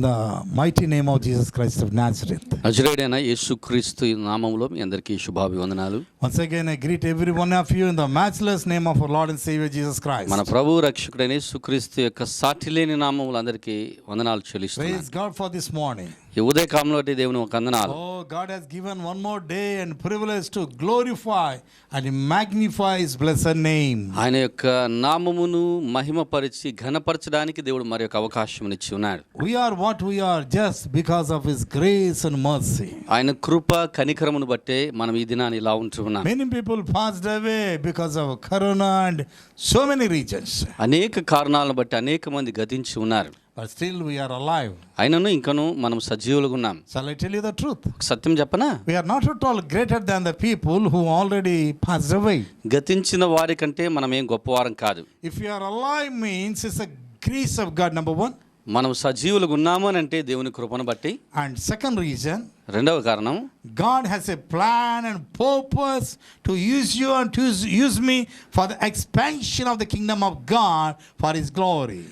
the mighty name of Jesus Christ of Nazareth. నజరేయుడైన యేసుక్రీస్తు నామములో మీ అందరికీ శుభాభివందనాలు. Once again I greet every one of you in the matchless name of our Lord and Savior Jesus Christ. మన ప్రభు రక్షకుడైన యేసుక్రీస్తు యొక్క సాటిలేని నామములో అందరికీ వందనాలు చెల్లిస్తున్నాను. Praise God for this morning. ఈ ఉదయకాలంలో దేవుని వందనాలు. Oh, God has given one more day and privilege to glorify and magnify His blessed name. ఆయన యొక్క నామమును మహిమపరిచి ఘనపరచడానికి దేవుడు మరి ఒక అవకాశం ఇచ్చి ఉన్నాడు. We are what we are just because of His grace and mercy. ఆయన కృప కనికరమును బట్టే మనం ఈ దినాన్ని ఇలా ఉంటున్నాం. Many people passed away because of corona and so many reasons. అనేక కారణాలను బట్టి అనేక మంది గతించి ఉన్నారు. But still we are alive. అయినను ఇంకను మనం సజీవులుగా ఉన్నాం. Shall I tell you the truth? సత్యం చెప్పనా? We are not at all greater than the people who already passed away. గతించిన వారి కంటే మనం ఏం గొప్పవారం కాదు. If you are alive means it's a grace of God, number one. మనం సజీవులుగా ఉన్నాము అని అంటే దేవుని కృపను బట్టి. And second reason, రెండవ కారణం, God has a plan and purpose to use you and to use me for the expansion of the kingdom of God for His glory.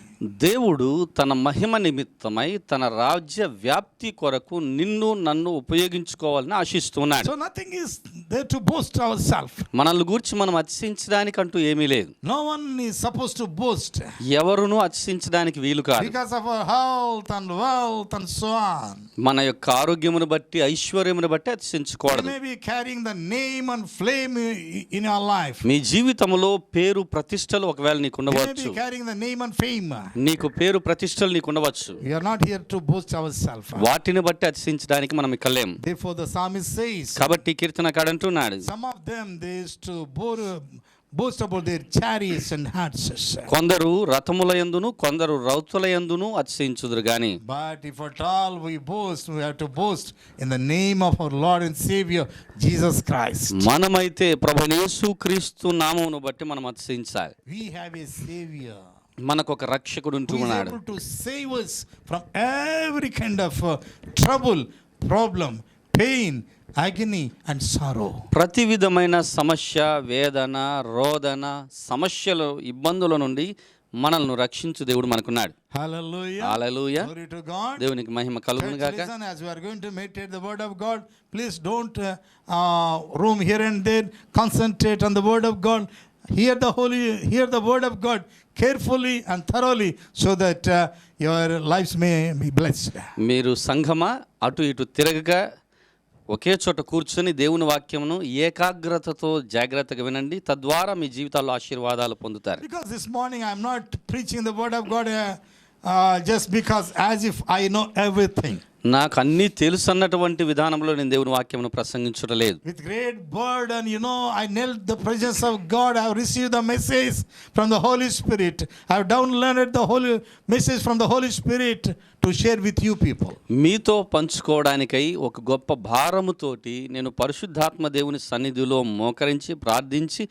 దేవుడు తన మహిమ నిమిత్తమై తన రాజ్య వ్యాప్తి కొరకు నిన్ను నన్ను ఉపయోగించుకోవాలని ఆశిస్తున్నాడు. So nothing is there to boast ourselves. మనల్ని గురించి మనం అతిశించడానికంటూ ఏమీ లేదు. No one is supposed to boast. ఎవరును అతిశించడానికి వీలు కాదు. Because of our health and wealth and so on. మన యొక్క ఆరోగ్యమును బట్టి ఐశ్వర్యమును బట్టి అతిశించకూడదు. You may be carrying the name and flame in your life. మీ జీవితంలో పేరు ప్రతిష్టలు ఒకవేళ నీకు ఉండవచ్చు. You may be carrying the name and fame. నీకు పేరు ప్రతిష్టలు నీకు ఉండవచ్చు. We are not here to boast ourselves. వాటిని బట్టి అతిశించడానికి మనం ఇక్కడ లేము. Therefore the psalmist says, కాబట్టి కీర్తనకారుడు అంటున్నాడు, some of them they used to boast about their chariots and horses. కొందరు రథముల యందును కొందరు రౌతుల యందును అతిశయించుదురు గాని. But if at all we boast, we have to boast in the name of our Lord and Savior Jesus Christ. మనమైతే ప్రభువైన యేసుక్రీస్తు నామమును బట్టి మనం అతిశయించాలి. We have a Savior. మనకు ఒక రక్షకుడు Who is ఉంటున్నాడు. able to save us from every kind of trouble, problem, pain, agony and sorrow. ప్రతి విధమైన సమస్య, వేదన, రోదన, సమస్యలు, ఇబ్బందుల నుండి మనల్ని రక్షించు దేవుడు మనకున్నాడు. Hallelujah. Hallelujah. Glory to God. దేవునికి మహిమ కలుగును గాక. Listen, as we are going to meditate the word of God, please don't roam here and there. Concentrate on the word of God. Hear the word of God carefully and thoroughly so that your lives may be blessed. మీరు సంఘమా అటు ఇటు తిరగక ఒకే చోట కూర్చొని దేవుని వాక్యమును ఏకాగ్రతతో జాగ్రత్తగా వినండి. తద్వారా మీ జీవితాల్లో ఆశీర్వాదాలు పొందుతారు. Because this morning I am not preaching the word of God just because as if I know everything. నాకు అన్నీ తెలుసు అన్నటువంటి విధానంలో నేను దేవుని వాక్యమును ప్రసంగించడం లేదు. With great burden, I knelt the presence of God. I have received the message from the Holy Spirit. I have downloaded the holy message from the Holy Spirit to share with you people. మీతో పంచుకోవడానికై ఒక గొప్ప భారముతోటి నేను పరిశుద్ధాత్మ దేవుని సన్నిధిలో మోకరించి ప్రార్థించి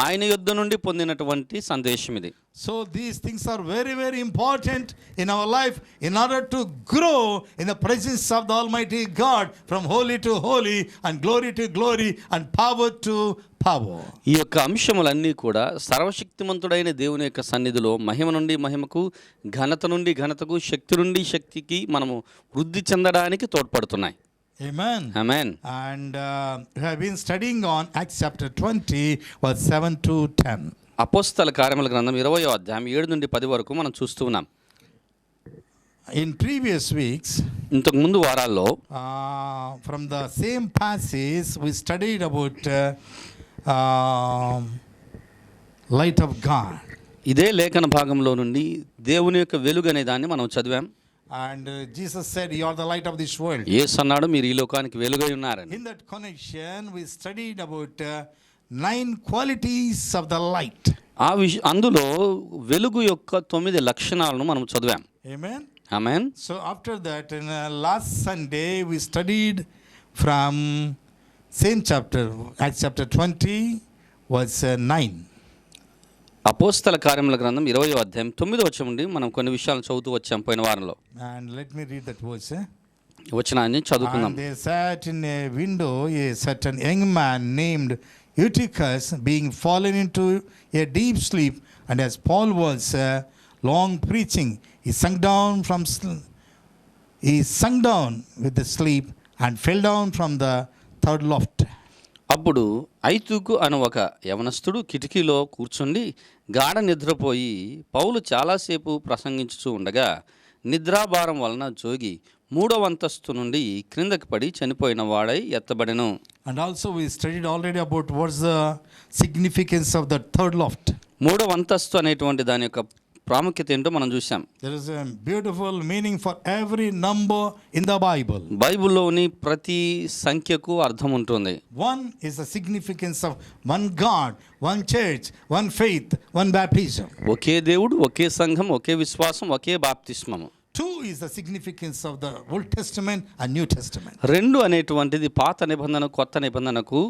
ఆయన యొద్ద నుండి పొందినటువంటి సందేశం ఇది. So these things are very, very important in our life in order to grow in the presence of the Almighty God from holy to holy and glory to glory and power to power. ఈ యొక్క అంశములన్నీ కూడా సర్వశక్తిమంతుడైన దేవుని యొక్క సన్నిధిలో మహిమ నుండి మహిమకు, ఘనత నుండి ఘనతకు, శక్తి నుండి శక్తికి మనము వృద్ధి చెందడానికి తోడ్పడుతున్నాయి. Amen. Amen. And we have been studying on Acts chapter 20 verse 7 to 10. అపోస్తల కార్యముల గ్రంథం 20వ అధ్యాయం 7 నుండి 10 వరకు మనం చూస్తూ ఉన్నాం. In previous weeks, ఇంతకు ముందు వారాల్లో from the same passage we studied about light of God. ఇదే లేఖన భాగంలో నుండి దేవుని యొక్క వెలుగు అనే దాన్ని మనం చదివాం. And Jesus said, "You are the light of this world." యేసు అన్నాడు, మీరు ఈ లోకానికి వెలుగై ఉన్నారని. In that connection we studied about 9 qualities of the light. అందులో వెలుగు యొక్క 9 లక్షణాలను మనం చదివాం. Amen. Amen. So after that, in last Sunday we studied from same chapter, Acts chapter 20 verse 9. అపోస్తల కార్యముల గ్రంథం 20వ అధ్యాయం 9వ వచనం నుండి మనం కొన్ని విషయాలు చదువుతూ వచ్చాం పోయిన వారంలో. And let me read that verse. వచనాన్ని చదువుకుందాం. And there sat in a window a certain young man named Eutychus, being fallen into a deep sleep, and as Paul was long preaching, he sunk down he sunk down with the sleep and fell down from the third loft. అప్పుడు ఐతుకు అను ఒక యవనస్తుడు కిటికీలో కూర్చుండి గాఢ నిద్రపోయి పౌలు చాలాసేపు ప్రసంగించుచూ ఉండగా నిద్రాభారం వలన జోగి 3వ అంతస్తు నుండి క్రిందకి పడి చనిపోయిన వాడై ఎత్తబడెను. And also we studied already about what's the significance of the third loft. 3వ అంతస్తు అనేటువంటి దాని యొక్క ప్రాముఖ్యత ఏంటో మనం చూసాం. There is a beautiful meaning for every number in the Bible. బైబిల్లోని ప్రతి సంఖ్యకు అర్థం ఉంటుంది. One is the significance of one God, one church, one faith, one baptism. ఒకే దేవుడు, ఒకే సంఘం, ఒకే విశ్వాసం, ఒకే బాప్తిస్మము. Two is the significance of the Old Testament and New Testament. 2 అనేటువంటిది పాత నిబంధన కొత్త నిబంధనకు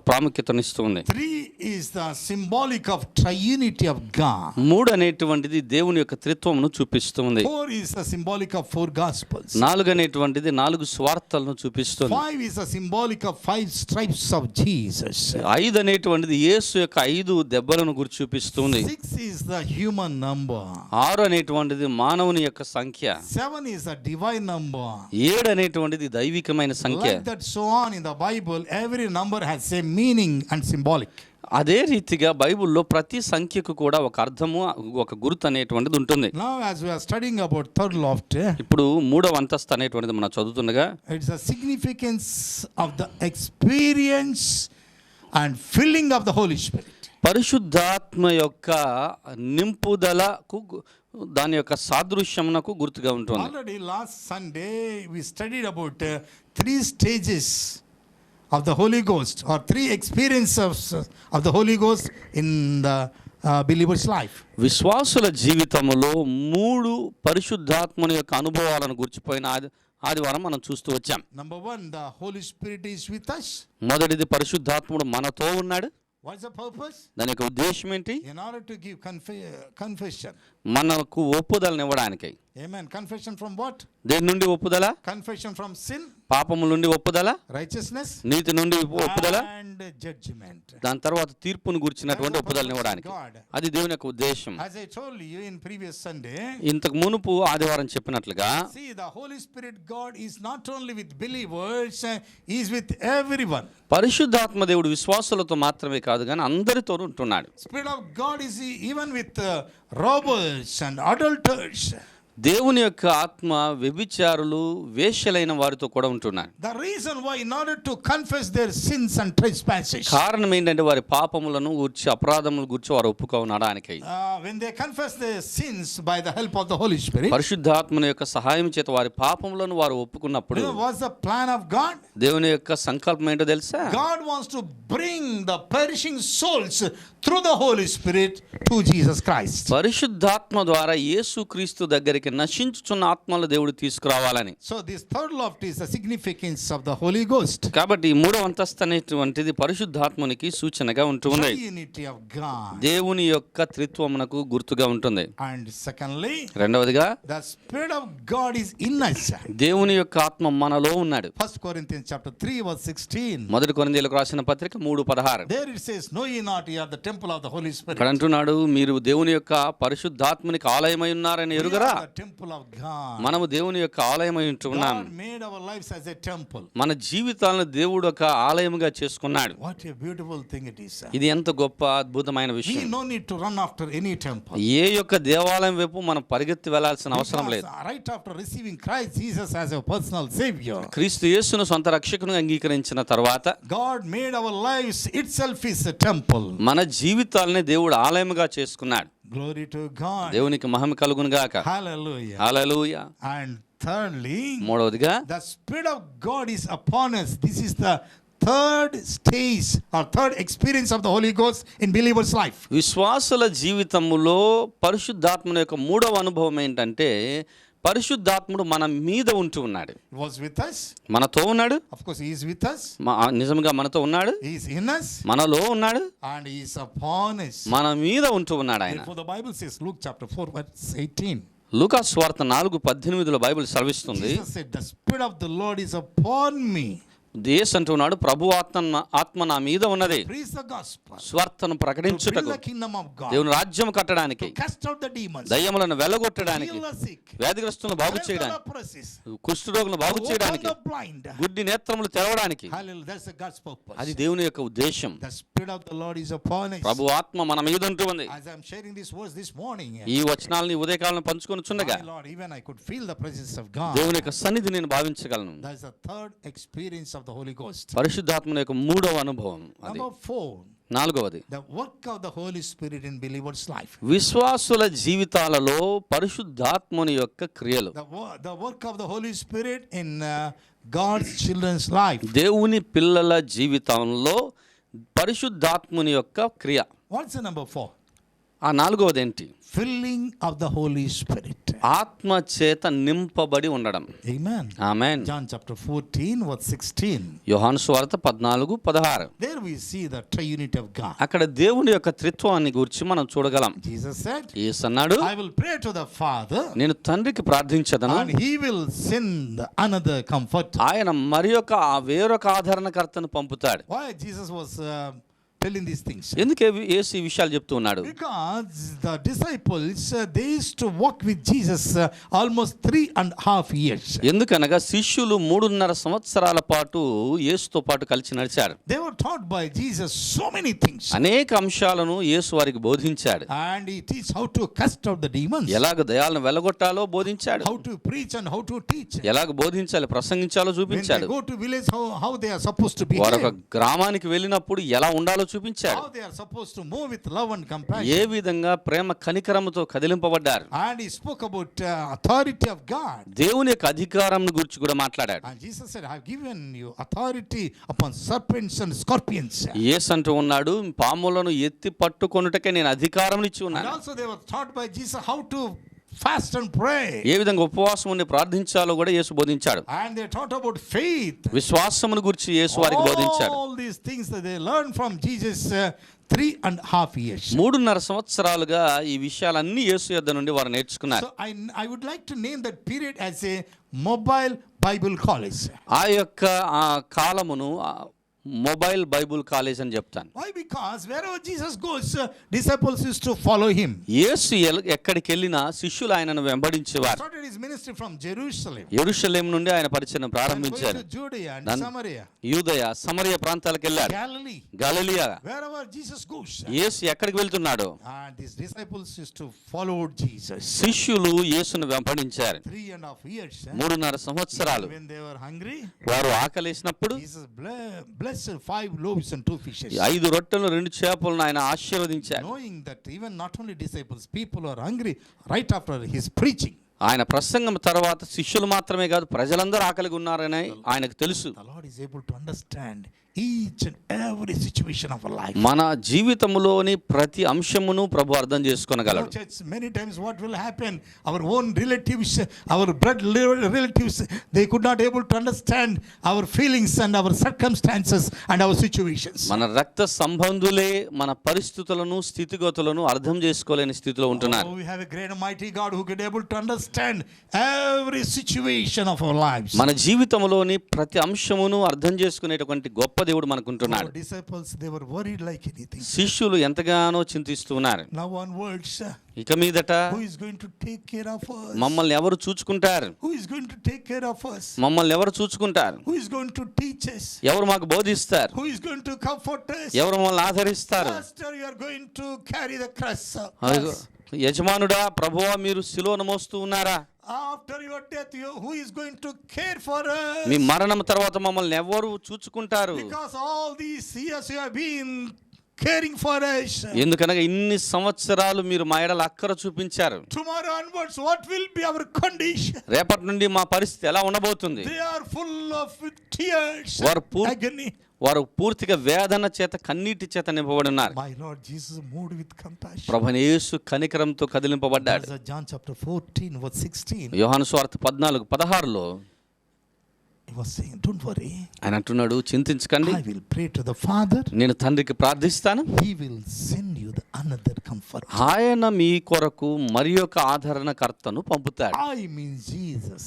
ప్రాముఖ్యతనిస్తుంది. 3 is the symbolic of triunity of God. 3 అనేటువంటిది దేవుని యొక్క త్రిత్వమును చూపిస్తుంది. 4 is the symbolic of 4 gospels. 4 అనేటువంటిది 4 స్వార్థలను చూపిస్తుంది. 5 is the symbolic of 5 stripes of Jesus. 5 అనేటువంటిది యేసు యొక్క 5 దెబ్బలను గురించి చూపిస్తుంది. 6 is the human number. 6 అనేటువంటిది మానవుని యొక్క సంఖ్య. 7 is a divine number. 7 అనేటువంటిది దైవికమైన సంఖ్య. Like that so on in the Bible, every number has a meaning and symbolic. అదే రీతిగా బైబిల్లో ప్రతి సంఖ్యకు కూడా ఒక అర్థము, ఒక గుర్తు అనేటువంటిది ఉంటుంది. Now as we are studying about third loft, ఇప్పుడు 3వ అంతస్తు అనేటువంటిది మనం చదువుతుండగా it's a significance of the experience and filling of the Holy Spirit. పరిశుద్ధాత్మ యొక్క నింపుదలకు దాని యొక్క సాదృశ్యమునకు గుర్తుగా ఉంటుంది. Already last Sunday we studied about 3 stages of the Holy Ghost, or 3 experiences of the Holy Ghost in the believer's life. విశ్వాసుల జీవితంలో 3 పరిశుద్ధాత్మని యొక్క అనుభవాలను గుర్చిపోయిన ఆదివారం మనం చూస్తూ వచ్చాం. Number 1, the Holy Spirit is with us. మొదటిది పరిశుద్ధాత్ముడు మనతో ఉన్నాడు. What's the purpose? దాని యొక్క ఉద్దేశం ఏంటి? In order to give confession. మనకు ఒప్పుదలను ఇవ్వడానికి. Amen. Confession from what? దేని నుండి ఒప్పుదల? Confession from sin, పాపము నుండి ఒప్పుదల, righteousness, నీతి నుండి ఒప్పుదల, and judgment. దాని తర్వాత తీర్పును గుర్చినటువంటి ఒప్పుదలను ఇవ్వడానికి. అది దేవుని యొక్క ఉద్దేశం. As I told you in previous Sunday, ఇంతకు మునుపు ఆదివారం చెప్పినట్లుగా, see, the Holy Spirit God is not only with believers, he is with everyone. పరిశుద్ధాత్మ దేవుడు విశ్వాసులతో మాత్రమే కాదు కానీ అందరితో ఉంటున్నాడు. Spirit of God is even with robbers and adulterers. దేవుని యొక్క ఆత్మ వ్యభిచారులు, వేశ్యలైన వారితో కూడా ఉంటున్నాడు. The reason why, in order to confess their sins and trespasses, కారణం ఏంటంటే వారి పాపములను గూర్చి, అపరాధములను గూర్చి వారు ఒప్పుకోనడానికి. when they confess their sins by the help of the Holy Spirit, పరిశుద్ధాత్మని యొక్క సహాయం చేత వారి పాపములను వారు ఒప్పుకున్నప్పుడు, what's the plan of God? దేవుని యొక్క సంకల్పం ఏంటో తెలుసా? God wants to bring the perishing souls through the Holy Spirit to Jesus Christ. పరిశుద్ధాత్మ ద్వారా యేసుక్రీస్తు దగ్గరికి నశించుచున్న ఆత్మల దేవుడు తీసుకురావాలని. So this third loft is the significance of the Holy Ghost. కాబట్టి 3వ అంతస్తు అనేటువంటిది పరిశుద్ధాత్మనికి సూచనగా ఉంటుంది. Unity of God. దేవుని యొక్క త్రిత్వమునకు గుర్తుగా ఉంటుంది. And secondly, రెండవదిగా the Spirit of God is in us. దేవుని యొక్క ఆత్మ మనలో ఉన్నాడు. 1 Corinthians chapter 3 verse 16. 1 కొరింథీయులకు రాసిన పత్రిక 3:16. There it says, know ye not ye are the temple of the Holy Spirit. ఇక్కడ అంటున్నాడు, మీరు దేవుని యొక్క పరిశుద్ధాత్మనికి ఆలయమై ఉన్నారని ఎరుగరా? The temple of God. మనము దేవుని యొక్క ఆలయమై ఉంటున్నాం. God made our lives as a temple. మన జీవితాలను దేవుడు ఒక ఆలయముగా చేసుకున్నాడు. What a beautiful thing it is. ఇది ఎంత గొప్ప అద్భుతమైన We విషయం. no need to run after any temple. ఏ యొక్క దేవాలయం వైపు మనం పరిగెత్తి వెళ్లాల్సిన అవసరం లేదు. Because right after receiving Christ Jesus as a personal savior, క్రీస్తు యేసును సొంత రక్షకునిగా అంగీకరించిన తర్వాత God made our lives itself is a temple. మన జీవితాలని దేవుడు ఆలయముగా చేసుకున్నాడు. Glory to God. దేవునికి మహిమ కలుగును గాక. Hallelujah. హల్లెలూయా. And thirdly, మూడవదిగా the Spirit of God is upon us. This is the third stage or third experience of the Holy Ghost in believer's life. విశ్వాసుల జీవితములో పరిశుద్ధాత్మని యొక్క 3వ అనుభవం ఏంటంటే, పరిశుద్ధాత్ముడు మన మీద ఉంటూ ఉన్నాడు. He was with us. మనతో ఉన్నాడు. Of course, he is with us. నిజంగా మనతో ఉన్నాడు. He is in us. మనలో ఉన్నాడు. And he is upon us. మన మీద ఉంటూ ఉన్నాడు ఆయన. Therefore the Bible says, Luke chapter 4 verse 18. లూకా సువార్త 4:18లో బైబిల్ సెలవిస్తుంది, Jesus said, the Spirit of the Lord is upon me. యేసు అంటున్నాడు, ప్రభు ఆత్మ నా మీద ఉన్నది, preach the gospel, స్వార్థను to build ప్రకటించుటకు, the kingdom of God, దేవుని రాజ్యం కట్టడానికి, to cast out the demons, దయ్యములను వెలగొట్టడానికి, heal the sick, వ్యాధిగ్రస్తులను బాగు cleanse the చేయడానికి, leprosies, కుష్ఠరోగులను బాగు open చేయడానికి, the blind. గుడ్డి నేత్రములు తెరవడానికి. Hallelujah, that's the God's purpose. అది దేవుని యొక్క ఉద్దేశం. The Spirit of the Lord is upon us. ప్రభు ఆత్మ మన మీద ఉంటూ ఉంది. As I'm sharing this words this morning, ఈ వచనాలని ఉదయకాలం పంచుకొనుచుండగా my Lord, even I could feel the presence of God. దేవుని యొక్క సన్నిధి నేను భావించగలను. That's the third experience of the Holy Ghost. పరిశుద్ధాత్మ యొక్క మూడవ అనుభవం అది. Number 4, నాలుగవది, the work of the Holy Spirit in believers' life. విశ్వాసుల జీవితాలలో పరిశుద్ధాత్మని యొక్క క్రియలు. The work of the Holy Spirit in God's children's life. దేవుని పిల్లల జీవితంలో పరిశుద్ధాత్మని యొక్క క్రియ. What's the number 4? ఆ నాలుగవది ఏంటి? Filling of the Holy Spirit. ఆత్మ చేత నింపబడి ఉండడం. Amen. ఆమేన్. John chapter 14 verse 16. యోహాను సువార్త 14:16. There we see the triunity of God. అక్కడ దేవుని యొక్క త్రిత్వాన్ని గురించి మనం చూడగలం. Jesus said, యేసు అన్నాడు, I will pray to the Father నేను తండ్రికి ప్రార్థించదను, and he will send another comforter. ఆయన మరి వేరొక ఆదరణకర్తను పంపుతాడు. Why Jesus was telling these things? ఎందుకు యేసు ఈ విషయాలు చెప్తూ ఉన్నాడు? Because the disciples they used to walk with Jesus almost 3.5 years. ఎందుకనగా శిష్యులు 3.5 సంవత్సరాల పాటు యేసుతో పాటు కలిసి నడిచారు. They were taught by Jesus so many things. అనేక అంశాలను యేసు వారికి బోధించాడు. And he teach how to cast out the demons, ఎలాగ దయ్యాలను వెలగొట్టాలో బోధించాడు. how to preach and how to teach. ఎలాగ బోధించాలి, ప్రసంగించాలో When they చూపించాడు. go to village, how they are supposed to వారు ఒక behave, గ్రామానికి వెళ్ళినప్పుడు ఎలా ఉండాలో చూపించాడు. how they are supposed to move with love and compassion. ఏ విధంగా ప్రేమ కనికరముతో కదిలింపబడ్డారు. And he spoke about authority of God. దేవుని యొక్క అధికారం గురించి కూడా మాట్లాడాడు. And Jesus said, I have given you authority upon serpents and scorpions. యేసు అంటూ ఉన్నాడు, పాములను ఎత్తి పట్టుకొనుటకే నేను అధికారం ఇచ్చి And ఉన్నాను. also they were taught by Jesus how to fast and pray. ఏ విధంగా ఉపవాసం ఉండి ప్రార్థించాలో కూడా యేసు బోధించాడు. And they taught about faith. విశ్వాసమును గురించి యేసు వారికి బోధించాడు. All these things that they learned from Jesus 3.5 years. 3.5 సంవత్సరాలుగా ఈ విషయాలన్నీ యేసు యొద్ద నుండి వారు నేర్చుకున్నారు. So I would like to name that period as a mobile Bible college. ఆ యొక్క ఆ కాలమును మొబైల్ బైబుల్ కాలేజ్ అని చెప్తాను. Why? Because wherever Jesus goes, disciples used to follow him. యేసు ఎక్కడికి వెళ్ళినా శిష్యులు ఆయనను వెంబడించేవారు. Started his ministry from Jerusalem. యెరూషలేము నుండి ఆయన పరిచయం And ప్రారంభించారు. going to Judea and Then- Samaria, యూదయ సమరయ ప్రాంతాలకు వెళ్ళాడు. Galilee, Galilee. wherever Jesus goes. యేసు ఎక్కడికి వెళ్తున్నాడు? And these disciples used to follow Jesus. శిష్యులు యేసును వెంబడించారు. 3.5 years. 3.5 సంవత్సరాలు. When they were hungry, వారు ఆకలేసినప్పుడు Jesus blessed 5 loaves and 2 fishes. 5 రొట్టెలు 2 చేపలను ఆయన ఆశీర్వదించారు. Knowing that even not only disciples, people are hungry right after his preaching. ఆయన ప్రసంగం తర్వాత శిష్యులు మాత్రమే కాదు, ప్రజలందరూ ఆకలిగా ఉన్నారని ఆయనకు తెలుసు. The Lord is able to understand each and every situation of our life. మన జీవితంలోని ప్రతి అంశమును ప్రభు అర్థం చేసుకోగలడు. Church, many times what will happen, our own relatives, our blood relatives, they could not able to understand our feelings and our circumstances and our situations. మన రక్త సంబంధులే మన పరిస్థితులను స్థితిగతులను అర్థం చేసుకోలేని స్థితిలో ఉంటున్నారు. Oh, we have a great and mighty God who could able to understand every situation of our lives. మన జీవితంలోని ప్రతి అంశమును అర్థం చేసుకునేటువంటి గొప్ప దేవుడు మనకుంటున్నాడు. Our disciples, they were worried like anything. శిష్యులు ఎంతగానో చింతిస్తూ ఉన్నారు. Now onwards, ఇక మీదట who is going to take care of us? మమ్మల్ని ఎవరు చూచుకుంటారు? Who is going to take care of us? మమ్మల్ని ఎవరు చూచుకుంటారు? Who is going to teach us? ఎవరు మాకు బోధిస్తారు? Who is going to comfort us? ఎవరు మమ్మల్ని ఆదరిస్తారు? Master, you are going to carry the cross. అదిగో, యజమానుడా, ప్రభువా, మీరు శిలువను మోస్తూ ఉన్నారా? After your death, who is going to care for us? మీ మరణం తర్వాత మమ్మల్ని ఎవరు చూచుకుంటారు? Because all these years you have been caring for us. ఎందుకనగా ఇన్ని సంవత్సరాలు మీరు మా ఎడల అక్కర చూపించారు. Tomorrow onwards, what will be our condition? రేపటి నుండి మా పరిస్థితి ఎలా ఉండబోతుంది? They are full of tears, agony. వారు పూర్తిగా వేదన చేత, కన్నీటి చేత నింపబడి ఉన్నారు. My Lord Jesus moved with compassion. ప్రభువైన యేసు కనికరంతో కదిలింపబడ్డాడు. John chapter 14 verse 16. యోహాను సువార్త 14:16లో He was saying, don't worry. ఆయన అంటున్నాడు, చింతించకండి, I will pray to the Father. నేను తండ్రికి ప్రార్థిస్తాను, He will send you the another comfort. ఆయన మీ కొరకు మరి ఒక ఆదరణకర్తను పంపుతాడు. I mean Jesus.